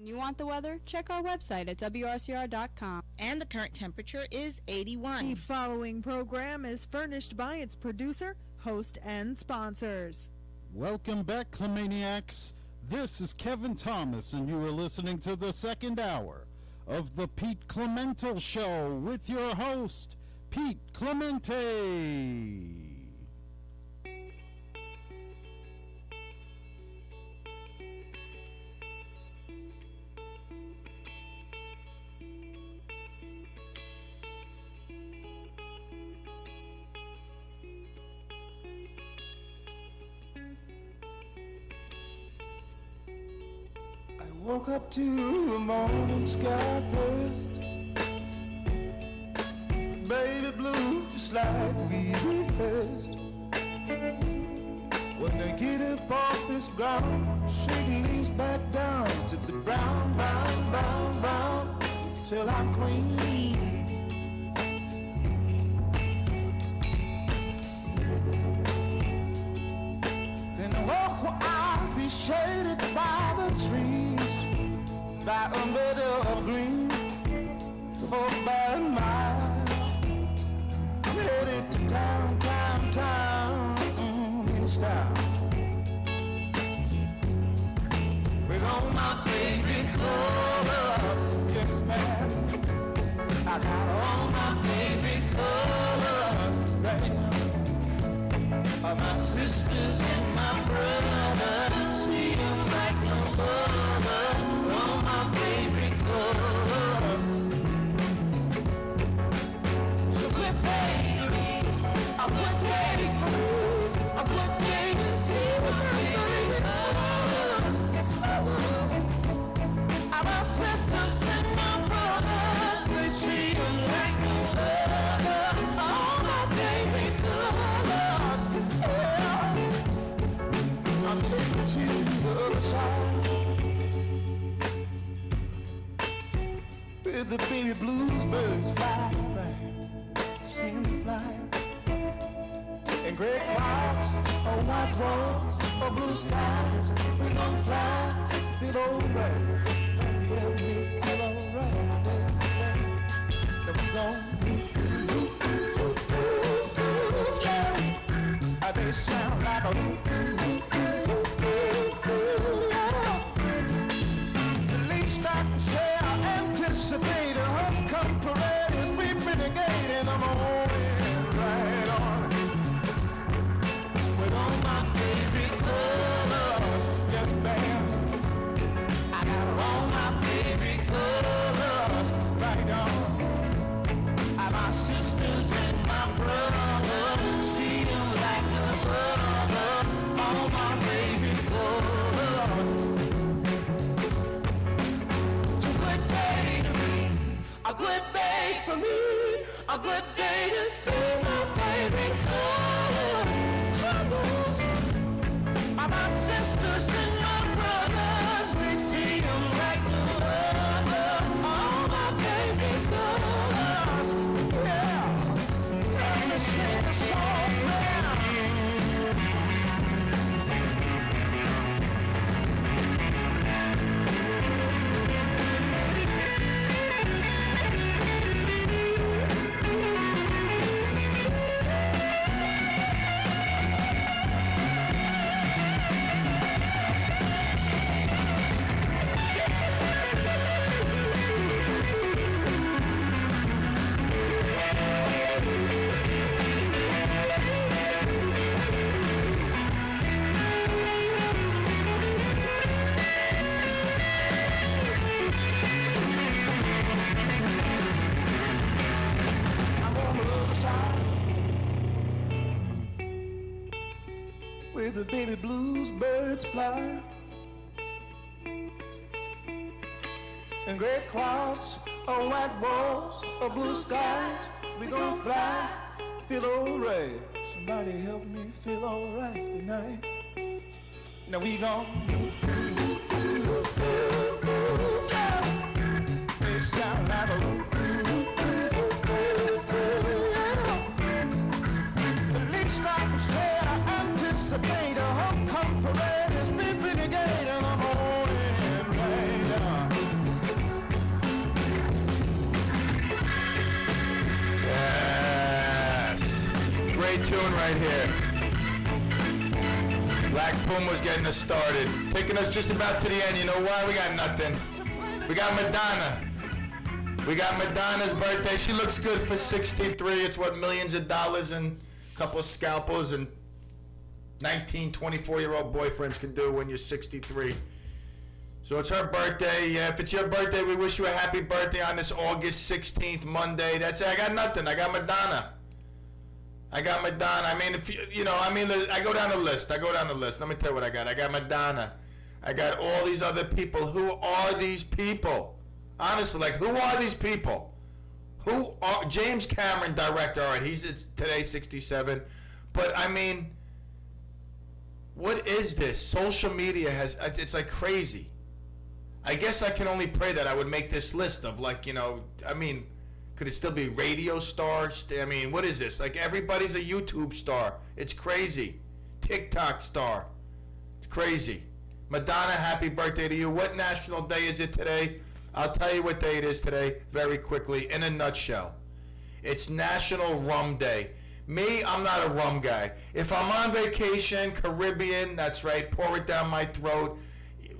Speaker 7: When you want the weather, check our website at WRCR.com.
Speaker 8: And the current temperature is
Speaker 1: The
Speaker 8: 81.
Speaker 1: following program is furnished by its producer, host, and sponsors.
Speaker 2: Welcome back, Clemaniacs. This is Kevin Thomas, and you are listening to the second hour of the Pete CLEMental Show with your host, Pete Clemente.
Speaker 3: I woke up to the morning sky first. Baby blue, just like we rehearsed. When I get up off this ground, shaking leaves back down to the brown, brown, brown, brown, till I'm clean. Then I walk where I'll be shaded by the trees, by a meadow of green, for by a mile. I'm headed to town, town, town, in style. With all my favorite colors, yes ma'am. I got all my favorite colors right now. My sisters and my brothers, see them like no other. All my favorite colors. So good day to me, a good day for you, a good day to see my favorite colors. My sisters and my brothers, they see them like no other. All my favorite colors. Yeah. I'll take you to the other side, where the baby blues birds fly, right? See them fly. And gray clouds, or white walls, or blue skies, we gon' fly, feel alright. Yeah, we feel alright today. Now we gon' they sound like a the late stock share anticipate a homecoming parade is peeping the gate in the morning, right on. With all my favorite colors, yes ma'am. I got all my favorite colors, right on. My sisters and my brothers, see them like no other. All my favorite colors. It's a good day to me, a good day for me, a good day to see my favorite colors. Colors. My sisters and my brothers, they see them like no other. All my favorite colors. Yeah. Let me sing a song now. I'm on the other side, where the baby blues birds fly, and gray clouds, or white walls, or blue skies. We gon' fly, feel alright. Somebody help me feel alright tonight. Now we gon' it sound like a police stop said I anticipate a homecoming parade is beeping the gate in the morning, right now.
Speaker 4: great tune right here. Black Puma's getting us started. Taking us just about to the end. You know why? We got nothing. We got Madonna. We got Madonna's birthday. She looks good for 63. It's what millions of dollars and a couple of scalpels and 19, 24-year-old boyfriends can do when you're 63. So it's her birthday. Yeah, if it's your birthday, we wish you a happy birthday on this August 16th, Monday. That's it. I got nothing. I got Madonna. I mean, if you know, I go down the list. Let me tell you what I got. I got Madonna. I got all these other people. Who are these people? Honestly, like, who are these people? Who are James Cameron, director? All right, it's today 67. But I mean, what is this? Social media it's like crazy. I guess I can only pray that I would make this list of, like, you know, I mean, could it still be radio stars? I mean, what is this? Like, everybody's a YouTube star. It's crazy. TikTok star. It's crazy. Madonna, happy birthday to you. What national day is it today? I'll tell you what day it is today very quickly, in a nutshell. It's National Rum Day. Me, I'm not a rum guy. If I'm on vacation, Caribbean, that's right, pour it down my throat.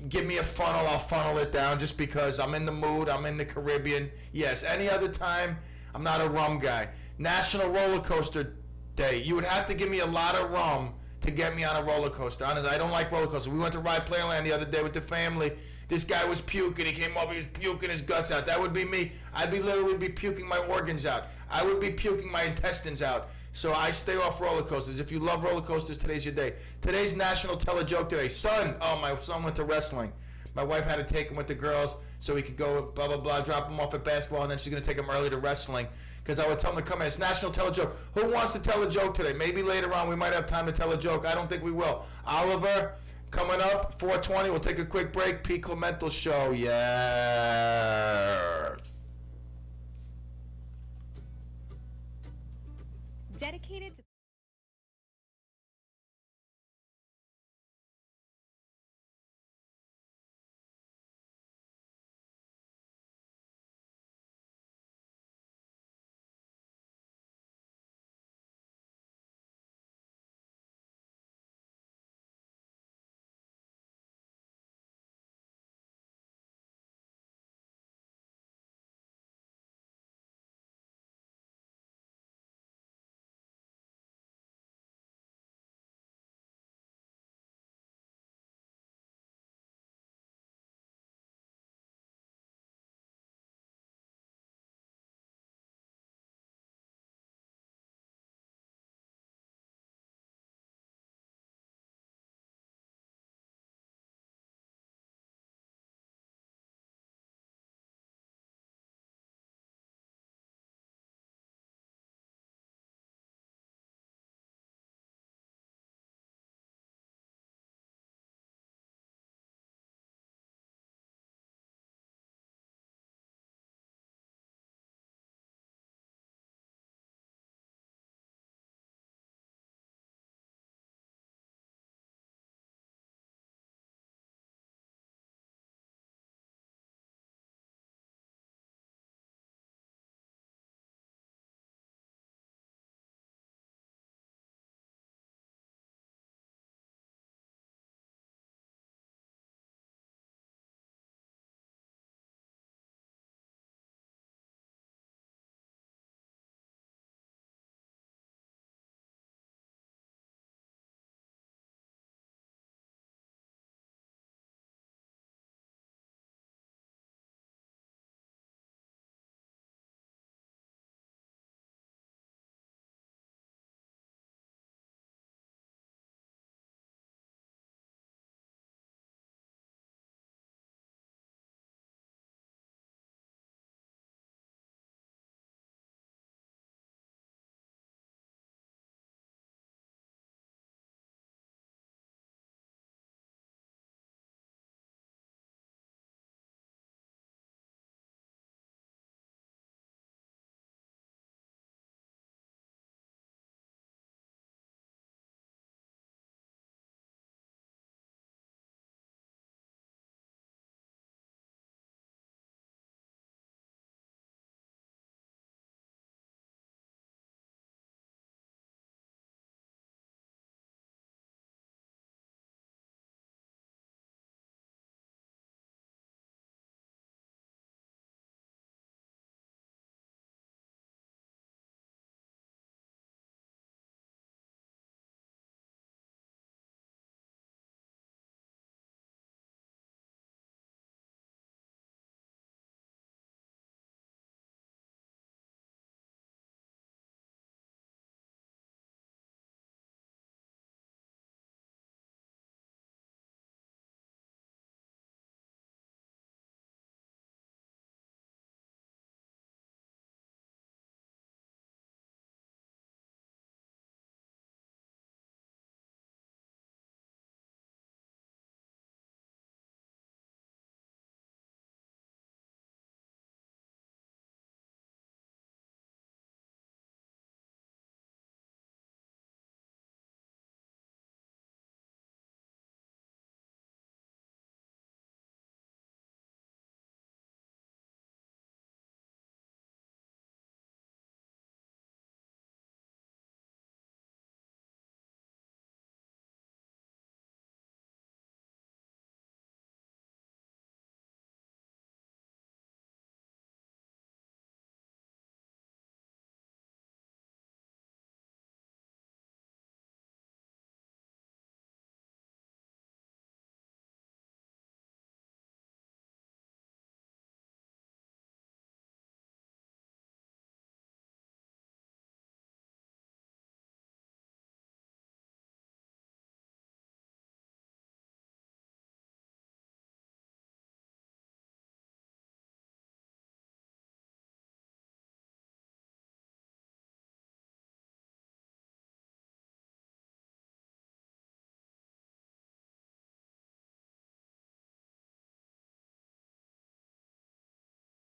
Speaker 4: Give me a funnel, I'll funnel it down just because I'm in the mood, I'm in the Caribbean. Yes, any other time, I'm not a rum guy. National Roller Coaster Day. You would have to give me a lot of rum to get me on a roller coaster. Honestly, I don't like roller coasters. We went to ride Playland the other day with the family. This guy was puking. He came over, he was puking his guts out. That would be me. I'd literally be puking my organs out. I would be puking my intestines out. So I stay off roller coasters. If you love roller coasters, today's your day. Today's National Tell a Joke Day. My son went to wrestling. My wife had to take him with the girls so he could go, blah, blah, blah, drop him off at basketball, and then she's going to take him early to wrestling. Because I would tell him to come in. It's National Tell a Joke. Who wants to tell a joke today? Maybe later on we might have time to tell a joke. I don't think we will. Oliver, coming up, 4:20. We'll take a quick break. CLEMental Show. Yeah.
Speaker 9: Dedicated to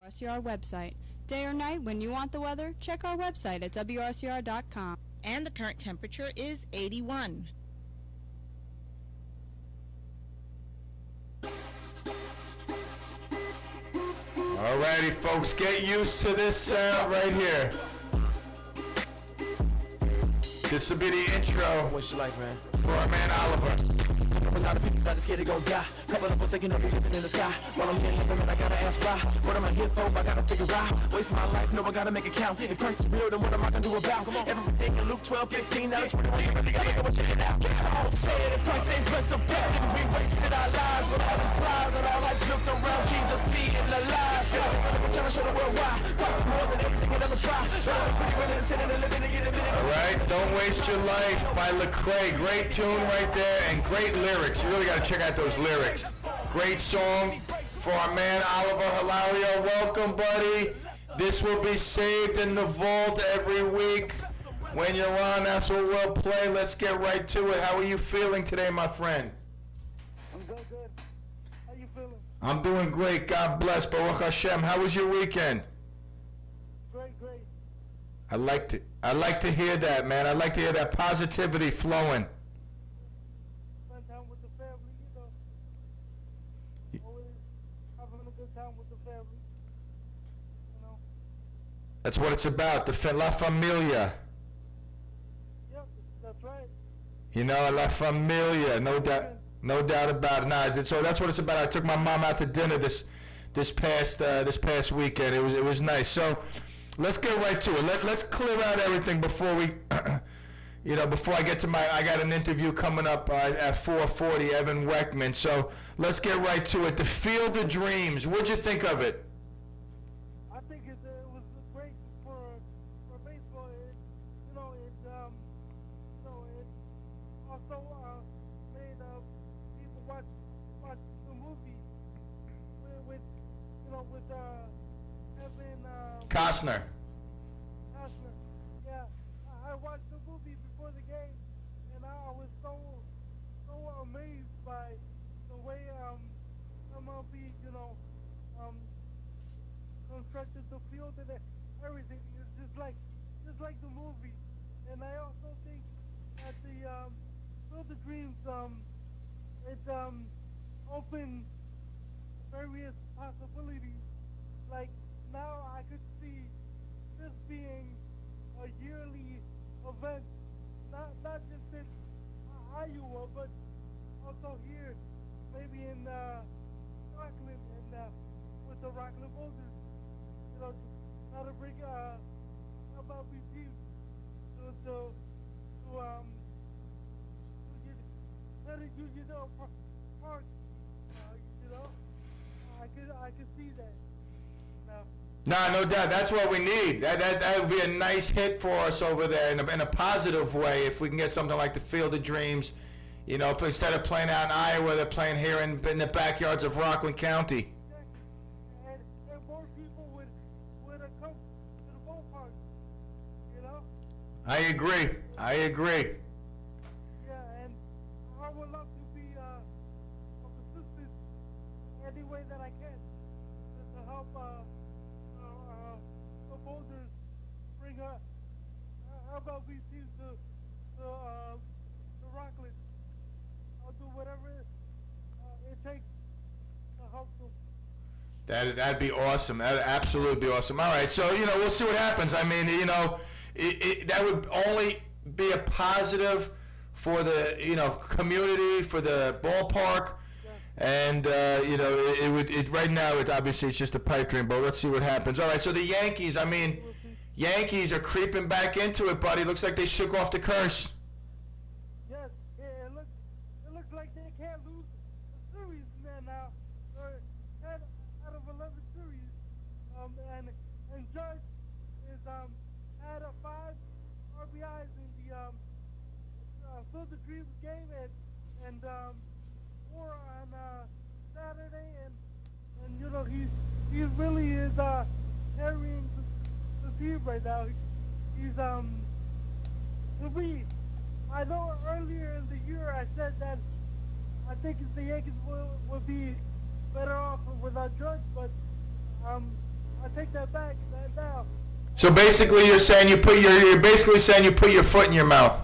Speaker 7: WRCR website. Day or night, when you want the weather, check our website at WRCR.com.
Speaker 8: And the current temperature is 81.
Speaker 4: Alrighty, folks, get used to this sound right here. This will be the intro
Speaker 3: What's your life, man?
Speaker 4: for our man Oliver.
Speaker 3: A lot of people got scared they gon' die. Couple of them thinking I'll be living in the sky. While I'm here living, man, I gotta ask why. What am I here for? I gotta figure out. Wasting my life, no, I gotta make it count. If Christ is real, then what am I gonna do about? Everything in Luke 12, 15, now 21, you really gotta go and check it out. Come on, say it. If Christ ain't blessed up there, then we wasted our lives. But all implies that our lives built around Jesus being alive. We're trying to show the world why. Christ is more than everything you'll ever try. Pretty willing to sit in and living and get a minute.
Speaker 4: Alright, Don't Waste Your Life by Lecrae. Great tune right there and great lyrics. You really gotta check out those lyrics. Great song for our man Oliver Hilario. Welcome, buddy. This will be saved in the vault every week. When you're on, that's what we'll play. Let's get right to it. How are you feeling today, my friend?
Speaker 6: I'm good. How you feeling?
Speaker 4: I'm doing great. God bless. Baruch Hashem. How was your weekend?
Speaker 6: Great.
Speaker 4: I like to hear that, man. I like to hear that positivity flowing.
Speaker 6: Spend time with the family, Always having a good time with the family.
Speaker 4: That's what it's about. La Familia.
Speaker 6: Yep, that's right.
Speaker 4: La Familia. No doubt about it. Nah, so that's what it's about. I took my mom out to dinner this past weekend. It was nice. So let's get right to it. Let's clear out everything before we, before I get to I got an interview coming up at 4:40. Evan Weckman. So let's get right to it. The Field of Dreams. What'd you think of it?
Speaker 6: I think it was great for baseball. It also made people watch the movie with Evan
Speaker 4: Costner.
Speaker 6: Costner. Yeah, I watched the movie before the game, and I was so amazed by the way MLB constructed the field and everything. It's just like the movie. And I also think that the Field of Dreams it opened various possibilities. Like now I could see this being a yearly event, not just in Iowa, but also here, maybe in Rockland and with the Rockland Boulders. How to bring MLB teams to park. I could see that.
Speaker 4: Nah, no doubt. That's what we need. That would be a nice hit for us over there in a positive way if we can get something like the Field of Dreams. Instead of playing out in Iowa, they're playing here in the backyards of Rockland County.
Speaker 6: And more people would come to the ballpark.
Speaker 4: I agree.
Speaker 6: Yeah, and I would love to be of assistance any way that I can to help the Boulders bring MLB teams to Rockland. I'll do whatever it takes to help them.
Speaker 4: That'd be awesome. That'd absolutely be awesome. All right, so we'll see what happens. I mean, that would only be a positive for the community, for the ballpark, and right now obviously it's just a pipe dream. But let's see what happens. All right, so the Yankees. I mean, Yankees are creeping back into it, buddy. Looks like they shook off the curse.
Speaker 6: Yes, it looks like they can't lose the series now. They're 10 out of 11 series, and Judge is had 5 RBIs in the Field of Dreams game and 4 on Saturday, and he really is carrying the team right now. He's to me. I know earlier in the year I said that I think the Yankees would be better off without Judge, but
Speaker 9: I take that back now.
Speaker 4: So basically, you're basically saying you put your foot in your mouth.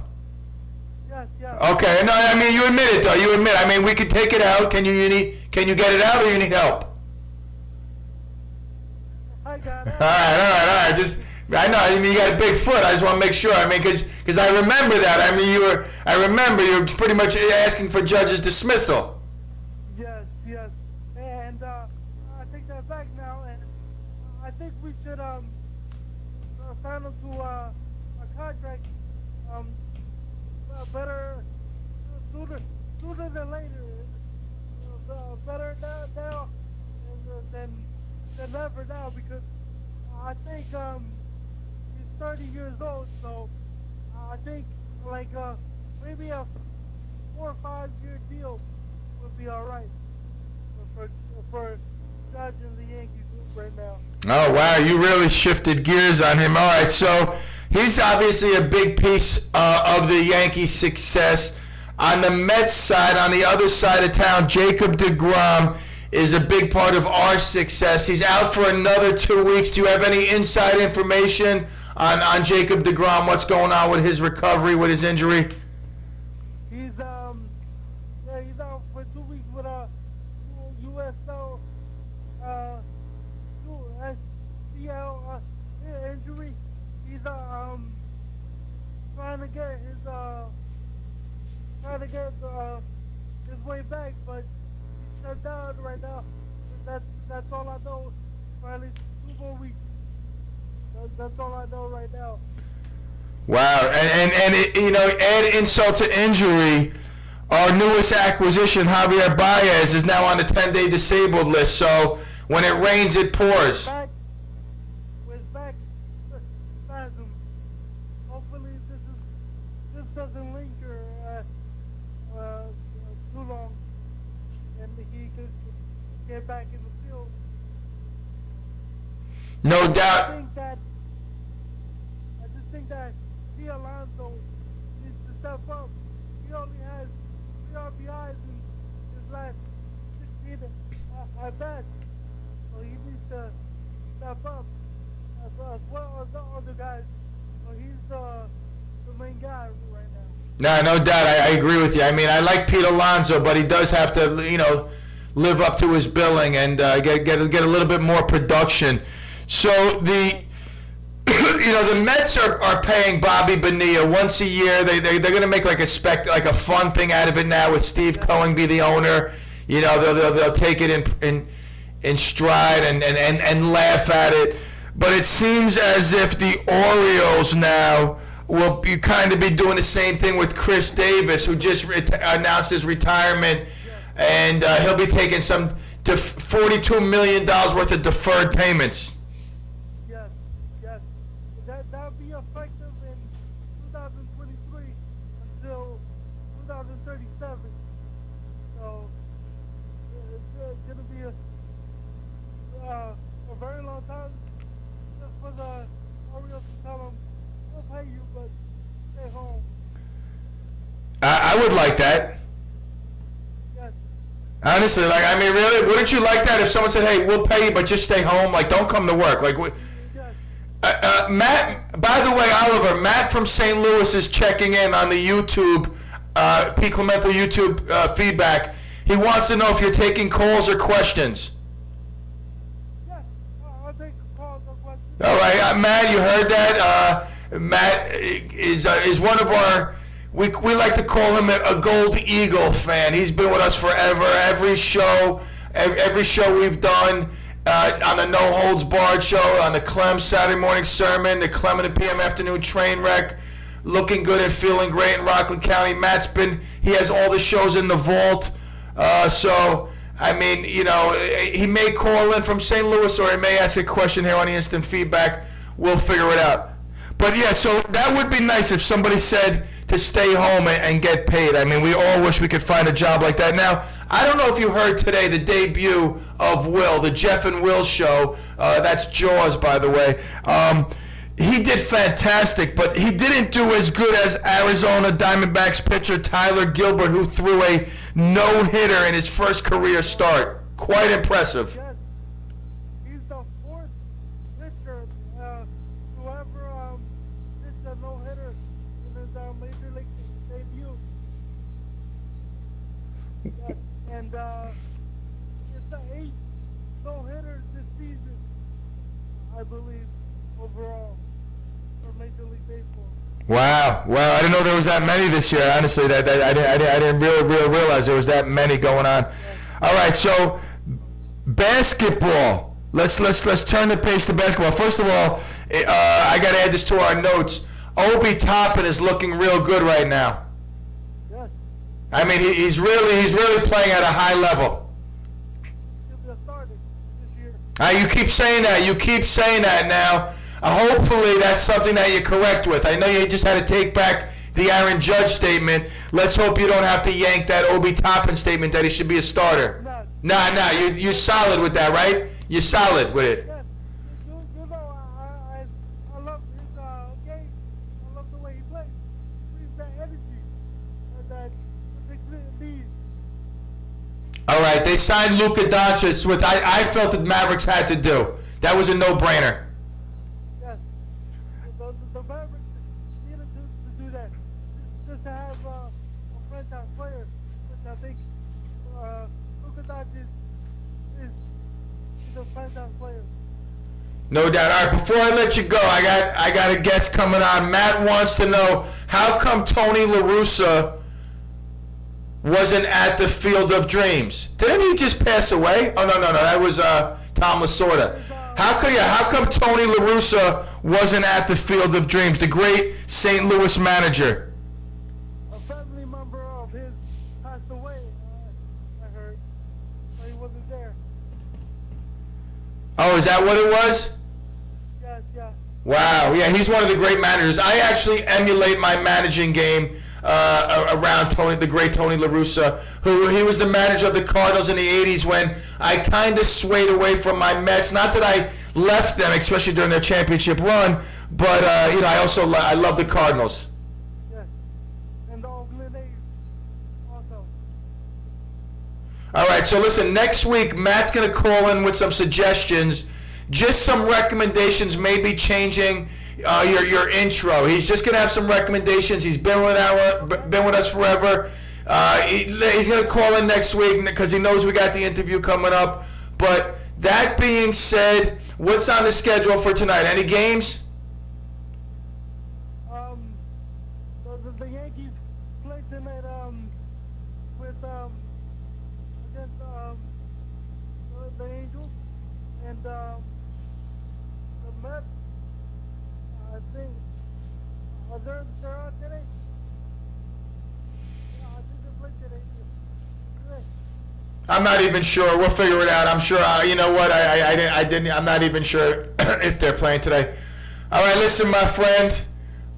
Speaker 9: Yes.
Speaker 4: Okay, no, I mean you admit it though. You admit. I mean we could take it out. Can you get it out or you need help?
Speaker 9: I got it.
Speaker 4: All right. I know. I mean, you got a big foot. I just want to make sure. I mean, because I remember that. I mean, I remember you were pretty much asking for judge's dismissal.
Speaker 9: Yes. And I take that back now, and I think we should sign them to a contract. Better sooner than later. Better now than never now, because I think he's 30 years old, so I think like maybe a 4 or 5 year deal would be all right for Judge and the Yankees right now.
Speaker 4: Oh wow, you really shifted gears on him. All right, so he's obviously a big piece of the Yankees' success. On the Mets side, on the other side of town, Jacob deGrom is a big part of our success. He's out for another 2 weeks. Do you have any inside information on Jacob deGrom? What's going on with his recovery, with his injury?
Speaker 9: He's he's out for 2 weeks with a USL SCL injury. He's trying to get his way back, but he's shut down right now. That's all I know. Finally, 2 more weeks. That's all I know right now.
Speaker 4: Wow, and it, add insult to injury. Our newest acquisition, Javier Baez, is now on the 10-day disabled list. So when it rains, it pours.
Speaker 9: With back spasm. Hopefully this doesn't linger too long, and he could get back in the field.
Speaker 4: No doubt.
Speaker 9: I just think that D. Alonso needs to step up. He only has 3 RBIs in his last 16 at bat, so he needs to step up as well as the other guys. So he's the main guy right now.
Speaker 4: No doubt. I agree with you. I mean, I like Pete Alonso, but he does have to, live up to his billing and get a little bit more production. So the Mets are paying Bobby Bonilla once a year. They're going to make like a fun thing out of it now with Steve Cohen be the owner. They'll take it in stride and laugh at it. But it seems as if the Orioles now will kind of be doing the same thing with Chris Davis, who just announced his retirement, and he'll be taking some $42 million worth of deferred payments.
Speaker 9: Yes. That'll be effective in 2023 until 2037. So it's going to be a very long time just for the Orioles to tell them, we'll pay you, but stay home.
Speaker 4: I would like that.
Speaker 9: Yes.
Speaker 4: Honestly, really, wouldn't you like that if someone said, "Hey, we'll pay you, but just stay home. Like, don't come to work." Like, Matt. By the way, Oliver, Matt from St. Louis is checking in on the YouTube, CLEMental YouTube feedback. He wants to know if you're taking calls or questions.
Speaker 9: Yes, I'll take calls or questions.
Speaker 4: All right, Matt, you heard that. Matt is one of our. We like to call him a Gold Eagle fan. He's been with us forever. Every show we've done, on the No Holds Barred show, on the Clem Saturday morning sermon, the Clem and the PM afternoon train wreck, looking good and feeling great in Rockland County. He has all the shows in the vault. So, I mean, he may call in from St. Louis or he may ask a question here on the instant feedback. We'll figure it out. But yeah, so that would be nice if somebody said to stay home and get paid. I mean, we all wish we could find a job like that. Now, I don't know if you heard today the debut of Will, the Jeff and Will show. That's Jaws, by the way. He did fantastic, but he didn't do as good as Arizona Diamondbacks pitcher Tyler Gilbert, who threw a no-hitter in his first career start. Quite impressive.
Speaker 9: Yes. He's the 4th debut. Yes. And it's the 8th no-hitter this season, I believe, overall for Major League Baseball.
Speaker 4: Wow, I didn't know there was that many this year. Honestly, I didn't really realize there was that many going on. All right, so basketball. Let's turn the page to basketball. First of all, I got to add this to our notes. Obi Toppin is looking real good right now.
Speaker 9: Yes.
Speaker 4: I mean, he's really playing at a high level.
Speaker 9: He'll be a starter this year.
Speaker 4: You keep saying that. You keep saying that now. Hopefully that's something that you're correct with. I know you just had to take back the Aaron Judge statement. Let's hope you don't have to yank that Obi Toppin statement that he should be a starter. Nah, you're solid with that, right? You're solid with it.
Speaker 9: Yes. You know, I love his game. I love the way he plays. He brings that energy that the big league.
Speaker 4: All right, they signed Luka Doncic, which I felt that Mavericks had to do. That was a no-brainer.
Speaker 9: Yes. The Mavericks needed to do that. Just to have a franchise player, which I think Luka Doncic is a franchise player.
Speaker 4: No doubt. All right, before I let you go, I got a guest coming on. Matt wants to know, how come Tony La Russa wasn't at the Field of Dreams? Didn't he just pass away? Oh, no. That was Tom Lasorda. How come Tony La Russa wasn't at the Field of Dreams, the great St. Louis manager?
Speaker 9: A family member of his passed away, I heard. So he wasn't there.
Speaker 4: Oh, is that what it was?
Speaker 9: Yes, yeah.
Speaker 4: Wow, yeah, he's one of the great managers. I actually emulate my managing game around the great Tony La Russa, he was the manager of the Cardinals in the 80s when I kind of swayed away from my Mets. Not that I left them, especially during their championship run, but I love the Cardinals.
Speaker 9: Yes. And the Oakland A's also.
Speaker 4: All right, so listen, next week Matt's going to call in with some suggestions, just some recommendations, maybe changing your intro. He's just going to have some recommendations. He's been with us forever. He's going to call in next week because he knows we got the interview coming up. But that being said, what's on the schedule for tonight? Any games?
Speaker 9: The Yankees play tonight with against the Angels and the Mets. I think they're on today. Yeah, I think they play today. Today.
Speaker 4: I'm not even sure. We'll figure it out. I'm sure. You know what? I'm not even sure if they're playing today. All right, listen, my friend.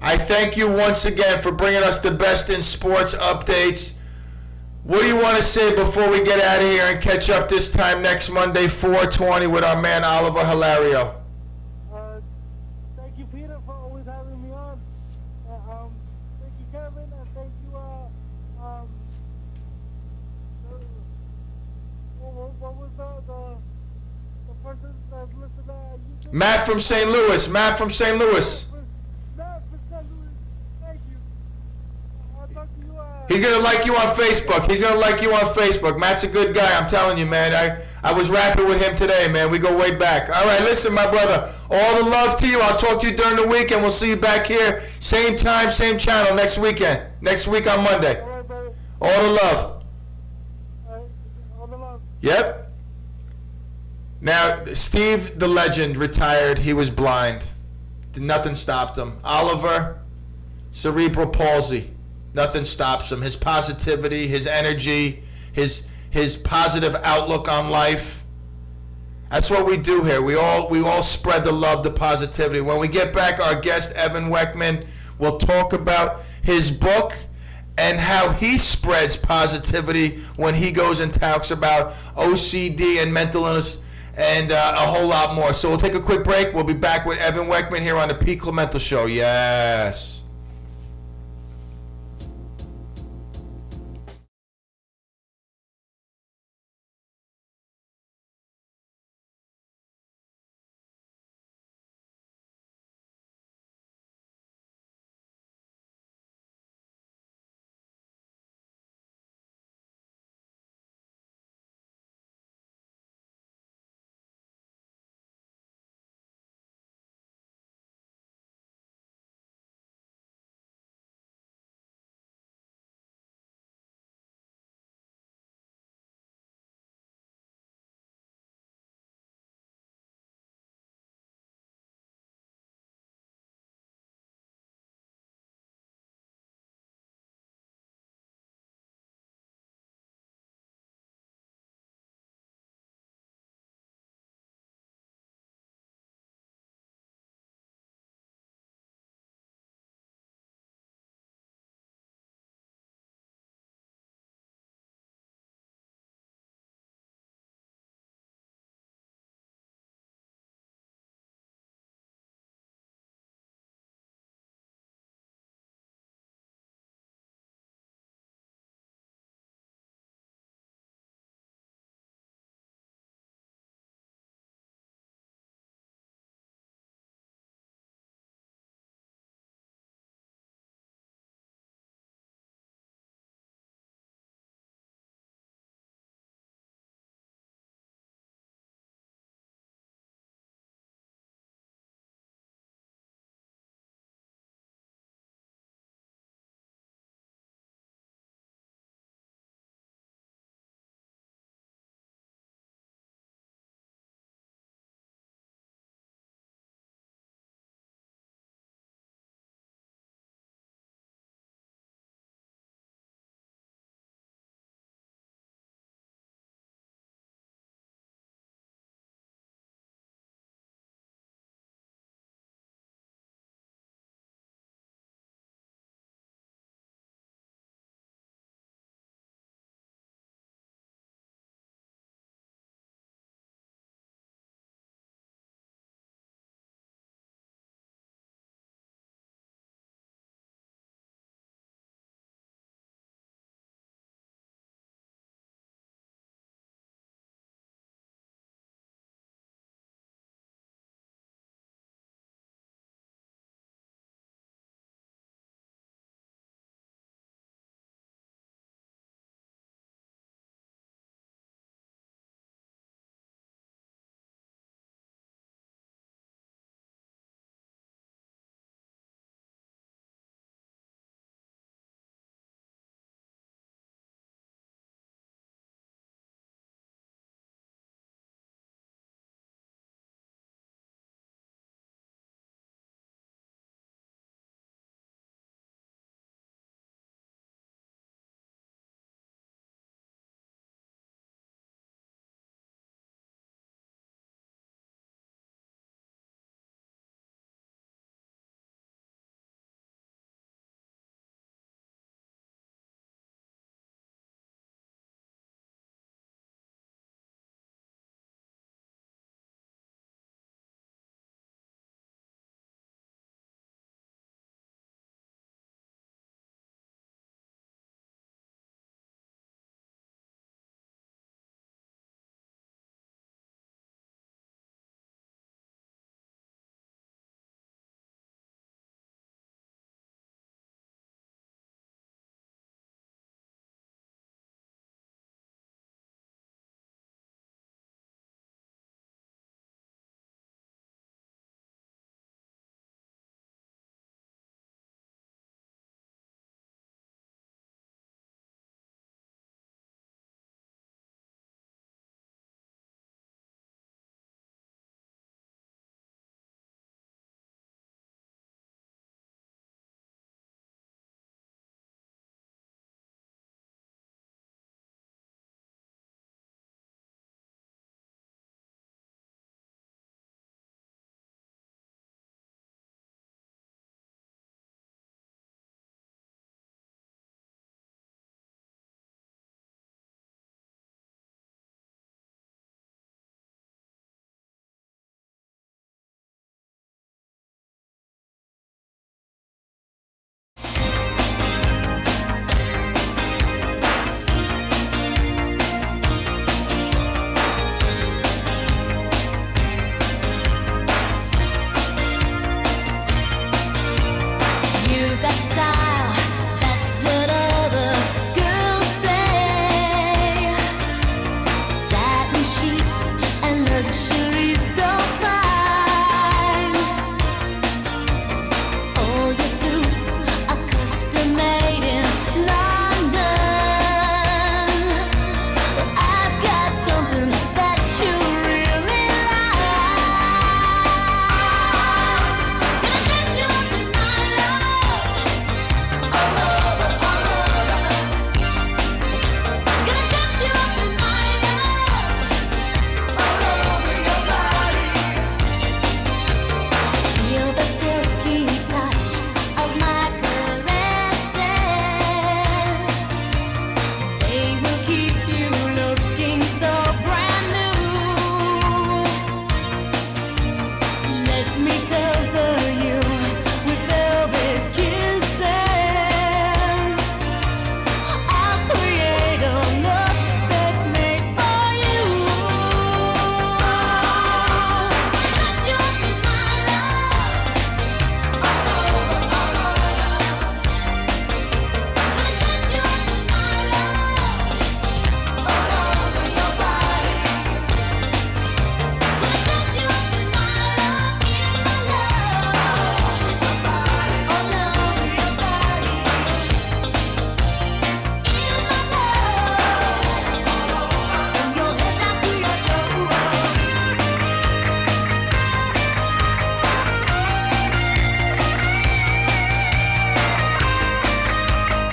Speaker 4: I thank you once again for bringing us the best in sports updates. What do you want to say before we get out of here and catch up this time next Monday, 4:20, with our man Oliver Hilario?
Speaker 9: Thank you, Peter, for always having me on. Thank you, Kevin, and thank you, what was the person that's listed on YouTube?
Speaker 4: Matt from St. Louis. Matt from St. Louis.
Speaker 9: Thank you. I'll talk to you.
Speaker 4: He's going to like you on Facebook. Matt's a good guy, I'm telling you, man. I was rapping with him today, man. We go way back. All right, listen, my brother. All the love to you. I'll talk to you during the week, and we'll see you back here. Same time, same channel next weekend. Next week on Monday.
Speaker 9: All right, brother.
Speaker 4: All the love.
Speaker 9: All right. All the love.
Speaker 4: Yep. Now, Steve, the legend, retired. He was blind. Nothing stopped him. Oliver, cerebral palsy. Nothing stops him. His positivity, his energy, his positive outlook on life. That's what we do here. We all spread the love, the positivity. When we get back, our guest, Evan Weckman, will talk about his book and how he spreads positivity when he goes and talks about OCD and mental illness and a whole lot more. So we'll take a quick break. We'll be back with Evan Weckman here on the CLEMental Show. Yes.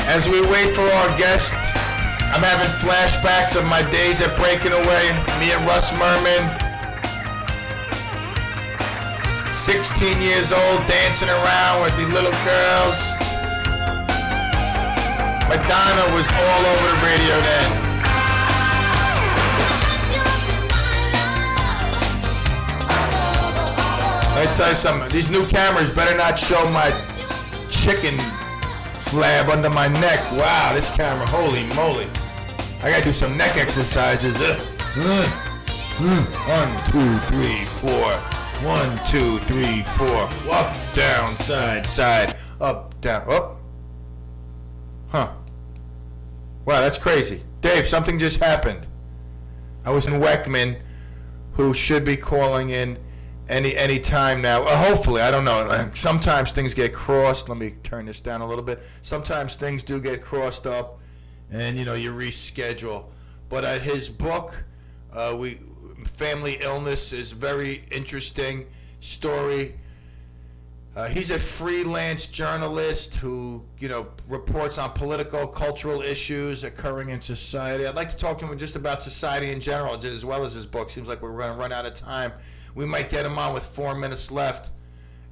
Speaker 4: As we wait for our guest, I'm having flashbacks of my days at Breaking Away. Me and Russ Merman, 16 years old, dancing around with the little girls. Madonna was all over the radio then. Let me tell you something. These new cameras better not show my chicken flab under my neck. Wow, this camera, holy moly. I gotta do some neck exercises. 1, 2, 3, 4. 1, 2, 3, 4. Up, down, side, side. Up, down, up. Huh. Wow, that's crazy. Dave, something just happened. I was in Weckman, who should be calling in any time now. Hopefully, I don't know. Sometimes things get crossed. Let me turn this down a little bit. Sometimes things do get crossed up, and you reschedule. But his book, Family Illness, is very interesting story. He's a freelance journalist who, reports on political, cultural issues occurring in society. I'd like to talk to him just about society in general, as well as his book. Seems like we're going to run out of time. We might get him on with 4 minutes left.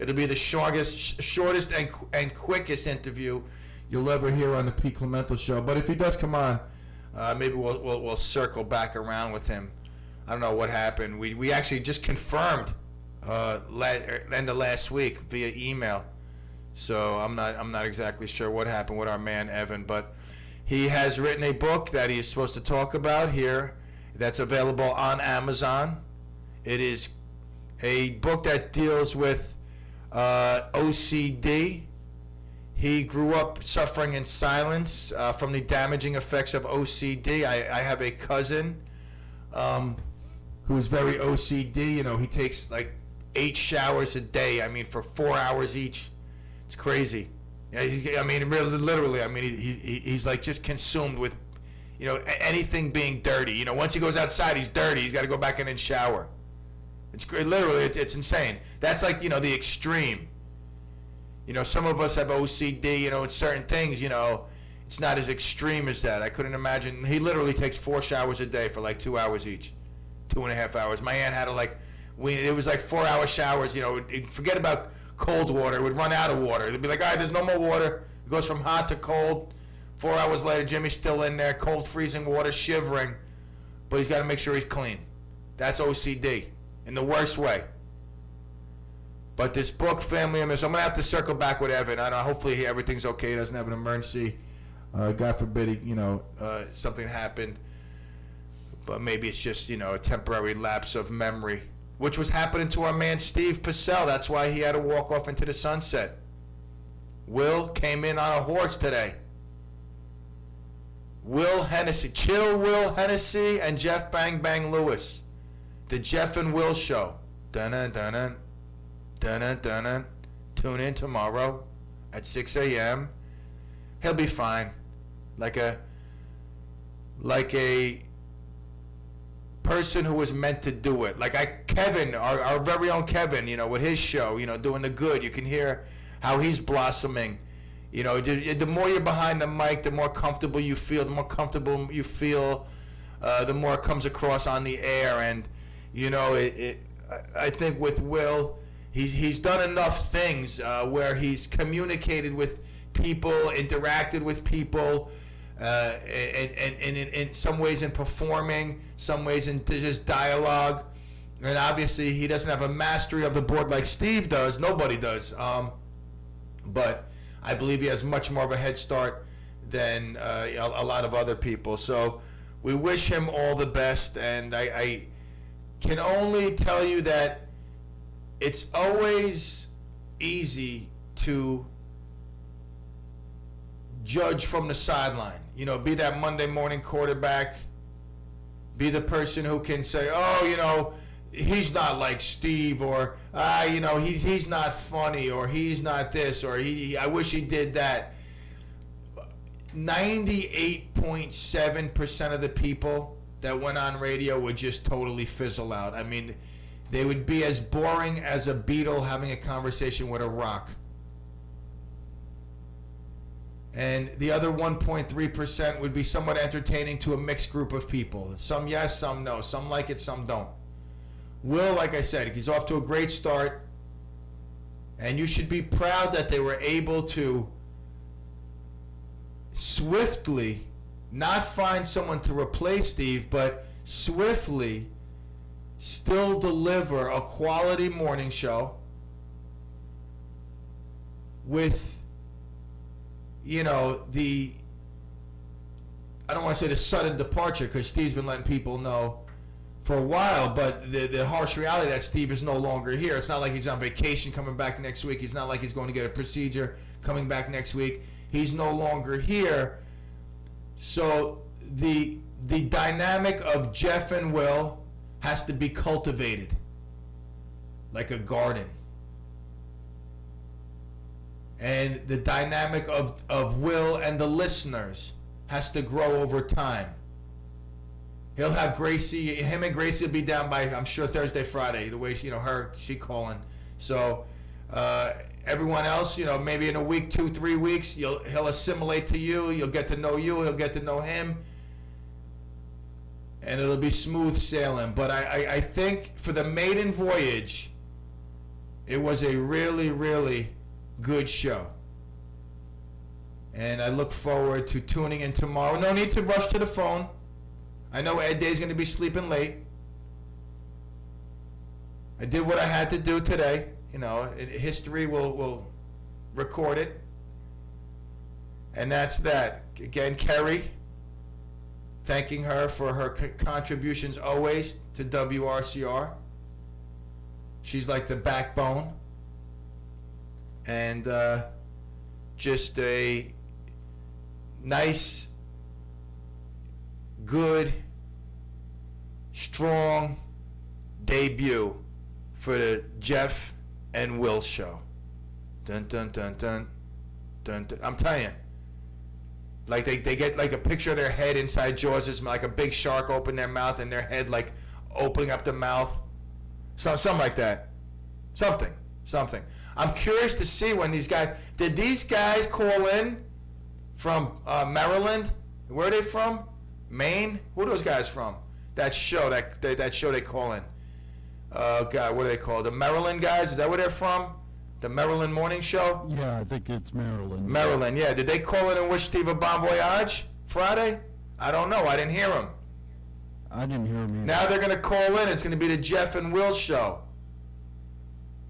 Speaker 4: It'll be the shortest and quickest interview you'll ever hear on the CLEMental show. But if he does come on, maybe we'll circle back around with him. I don't know what happened. We actually just confirmed end of last week via email. So I'm not exactly sure what happened with our man Evan, but he has written a book that he is supposed to talk about here that's available on Amazon. It is a book that deals with OCD. He grew up suffering in silence from the damaging effects of OCD. I have a cousin who's very OCD. He takes like 8 showers a day. I mean, for 4 hours each. It's crazy. Yeah, really, literally. I mean, he's like just consumed with, anything being dirty. Once he goes outside, he's dirty. He's got to go back in and shower. It's literally, it's insane. That's like, the extreme. Some of us have OCD, in certain things, it's not as extreme as that. I couldn't imagine. He literally takes 4 showers a day for like 2 hours each, 2.5 hours. My aunt had to it was like 4-hour showers, forget about cold water. It would run out of water. It'd be like, all right, there's no more water. It goes from hot to cold. 4 hours later, Jimmy's still in there, cold, freezing water, shivering. But he's got to make sure he's clean. That's OCD in the worst way. But this book, Family Illness, I'm going to have to circle back with Evan. I don't know, hopefully everything's okay. He doesn't have an emergency. God forbid, something happened. But maybe it's just, a temporary lapse of memory, which was happening to our man Steve Purcell. That's why he had to walk off into the sunset. Will came in on a horse today. Will Hennessy, Chill Will Hennessy and Jeff Bang Bang Lewis. The Jeff and Will Show. Dun-dun, dun-dun, dun-dun, dun-dun. Tune in tomorrow at 6 a.m. He'll be fine. Like a person who was meant to do it. Kevin, our very own Kevin, with his show, doing the good. You can hear how he's blossoming. The more you're behind the mic, the more comfortable you feel. The more comfortable you feel, the more it comes across on the air. And, I think with Will, he's done enough things where he's communicated with people, interacted with people, and in some ways in performing, some ways in just dialogue. And obviously he doesn't have a mastery of the board like Steve does. Nobody does. But I believe he has much more of a head start than a lot of other people. So we wish him all the best. And I can only tell you that it's always easy to judge from the sideline. Be that Monday morning quarterback. Be the person who can say, oh, he's not like Steve, or, he's not funny, or he's not this, or I wish he did that. 98.7% of the people that went on radio would just totally fizzle out. I mean, they would be as boring as a beetle having a conversation with a rock. And the other 1.3% would be somewhat entertaining to a mixed group of people. Some yes, some no. Some like it, some don't. Will, like I said, he's off to a great start. And you should be proud that they were able to swiftly not find someone to replace Steve, but swiftly still deliver a quality morning show with, you know, I don't want to say the sudden departure, because Steve's been letting people know for a while, but the harsh reality that Steve is no longer here. It's not like he's on vacation coming back next week. It's not like he's going to get a procedure coming back next week. He's no longer here. So the dynamic of Jeff and Will has to be cultivated like a garden. And the dynamic of Will and the listeners has to grow over time. He'll have Gracie, him and Gracie will be down by, I'm sure, Thursday, Friday, the way, she calling. So everyone else, maybe in a week, 2-3 weeks, he'll assimilate to you. You'll get to know you. He'll get to know him. And it'll be smooth sailing. But I think for the maiden voyage, it was a really, really good show. And I look forward to tuning in tomorrow. No need to rush to the phone. I know Ed Day's going to be sleeping late. I did what I had to do today. History will record it. And that's that. Again, Kerry, thanking her for her contributions always to WRCR. She's like the backbone. And just a nice, good, strong debut for the Jeff and Will show. Dun dun dun dun dun dun. I'm telling you, like they get like a picture of their head inside Jaws, like a big shark open their mouth, and their head like opening up the mouth, something like that, something. I'm curious to see when did these guys call in from Maryland? Where are they from? Maine? Who are those guys from? That show they call in. Oh God, what are they called? The Maryland guys? Is that where they're from? The Maryland morning show?
Speaker 2: Yeah, I think it's Maryland.
Speaker 4: Maryland, yeah. Did they call in and wish Steve a bon voyage Friday? I don't know. I didn't hear him.
Speaker 2: I didn't hear him either.
Speaker 4: Now they're going to call in. It's going to be the Jeff and Will show.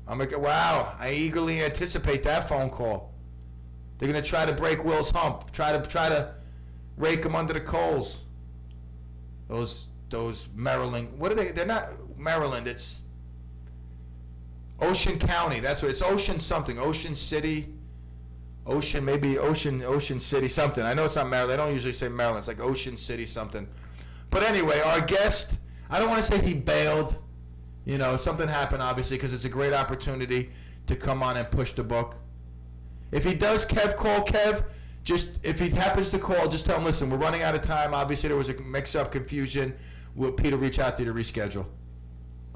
Speaker 4: I'm like, wow, I eagerly anticipate that phone call. They're going to try to break Will's hump. Try to rake him under the coals. Those Maryland, what are they? They're not Maryland. It's Ocean County. That's what it's. Ocean something. Ocean City. Ocean City something. I know it's not Maryland. They don't usually say Maryland. It's like Ocean City something. But anyway, our guest, I don't want to say he bailed. Something happened, obviously, because it's a great opportunity to come on and push the book. If he does call Kev. Just, if he happens to call, just tell him, listen, we're running out of time. Obviously, there was a mix-up, confusion. Will Peter reach out to you to reschedule?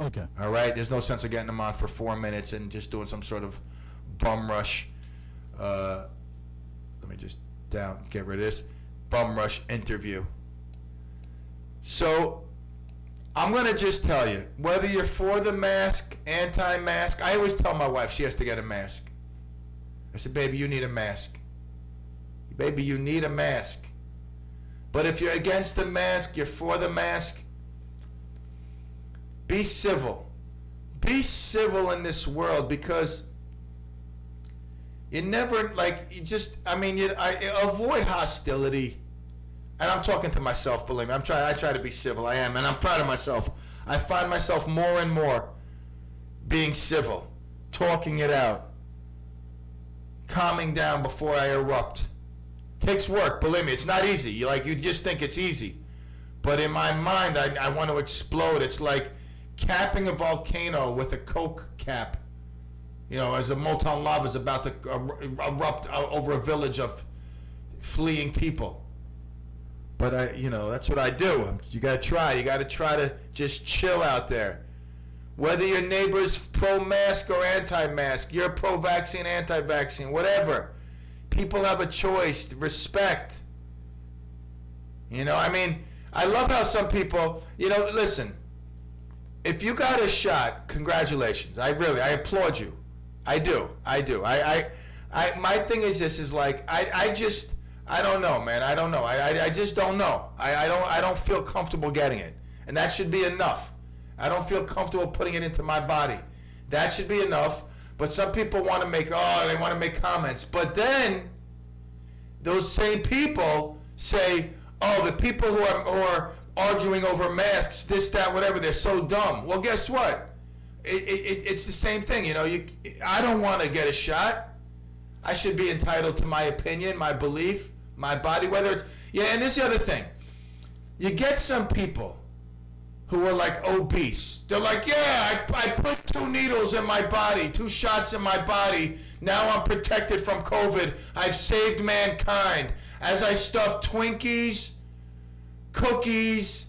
Speaker 2: Okay.
Speaker 4: All right? There's no sense of getting him on for 4 minutes and just doing some sort of bum rush. Let me just get rid of this. Bum rush interview. So, I'm going to just tell you, whether you're for the mask, anti-mask, I always tell my wife she has to get a mask. I said, baby, you need a mask. Baby, you need a mask. But if you're against the mask, you're for the mask, be civil. Be civil in this world, because you never, avoid hostility. And I'm talking to myself, believe me. I try to be civil. I am, and I'm proud of myself. I find myself more and more being civil, talking it out, calming down before I erupt. Takes work, believe me. It's not easy. You just think it's easy, but in my mind, I want to explode. It's like capping a volcano with a Coke cap. As the molten lava is about to erupt over a village of fleeing people. But that's what I do. You gotta try. You gotta try to just chill out there. Whether your neighbor's pro-mask or anti-mask, you're pro-vaccine, anti-vaccine, whatever. People have a choice. Respect. You know, I mean, I love how some people, you know, listen, if you got a shot, congratulations. I applaud you. I do. My thing is this, is like, I don't know, man. I don't know. I just don't know. I don't feel comfortable getting it. And that should be enough. I don't feel comfortable putting it into my body. That should be enough. But some people want to make comments. But then those same people say, oh, the people who are arguing over masks, this, that, whatever, they're so dumb. Well, guess what? It's the same thing. You know, I don't want to get a shot. I should be entitled to my opinion, my belief, my body, whether it's, yeah, and this is the other thing. You get some people who are like obese. They're like, yeah, I put 2 needles in my body, 2 shots in my body. Now I'm protected from COVID. I've saved mankind. As I stuff Twinkies, cookies,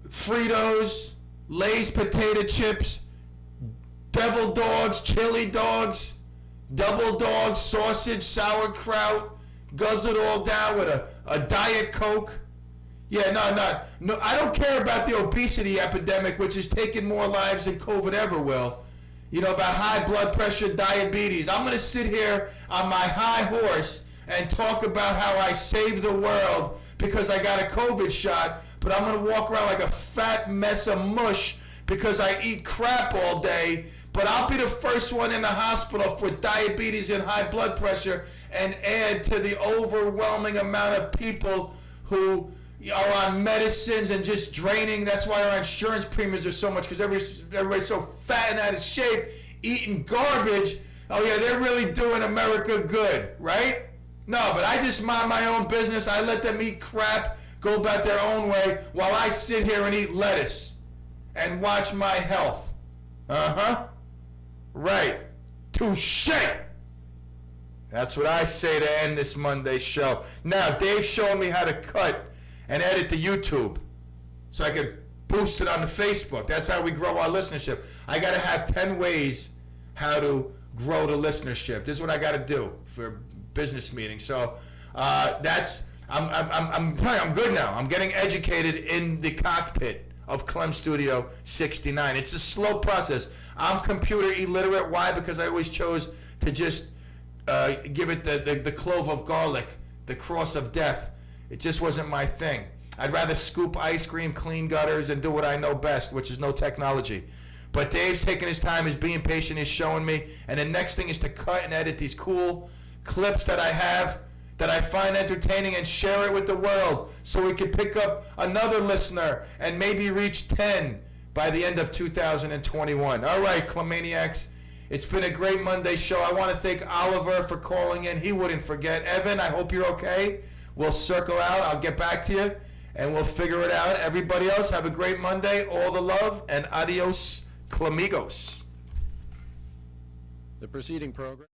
Speaker 4: Fritos, Lay's potato chips, devil dogs, chili dogs, double dogs, sausage, sauerkraut, guzzle it all down with a Diet Coke. Yeah, no, I don't care about the obesity epidemic, which has taken more lives than COVID ever will. You know, about high blood pressure, diabetes. I'm going to sit here on my high horse and talk about how I saved the world because I got a COVID shot, but I'm going to walk around like a fat mess of mush because I eat crap all day, but I'll be the first one in the hospital for diabetes and high blood pressure and add to the overwhelming amount of people who are on medicines and just draining. That's why our insurance premiums are so much, because everybody's so fat and out of shape, eating garbage. Oh yeah, they're really doing America good, right? No, but I just mind my own business. I let them eat crap, go about their own way, while I sit here and eat lettuce and watch my health. Uh-huh. Right. Touche. That's what I say to end this Monday show. Now, Dave's showing me how to cut and edit the YouTube so I could boost it on the Facebook. That's how we grow our listenership. I got to have 10 ways how to grow the listenership. This is what I got to do for business meetings. So I'm good now. I'm getting educated in the cockpit of Clem Studio 69. It's a slow process. I'm computer illiterate. Why? Because I always chose to just give it the clove of garlic, the cross of death. It just wasn't my thing. I'd rather scoop ice cream, clean gutters, and do what I know best, which is no technology. But Dave's taking his time, is being patient, is showing me. And the next thing is to cut and edit these cool clips that I have, that I find entertaining, and share it with the world so we can pick up another listener and maybe reach 10 by the end of 2021. All right, Clemaniacs, it's been a great Monday show. I want to thank Oliver for calling in. He wouldn't forget. Evan, I hope you're okay. We'll circle out. I'll get back to you, and we'll figure it out. Everybody else, have a great Monday. All the love, and adios, Clemigos.
Speaker 10: The preceding program.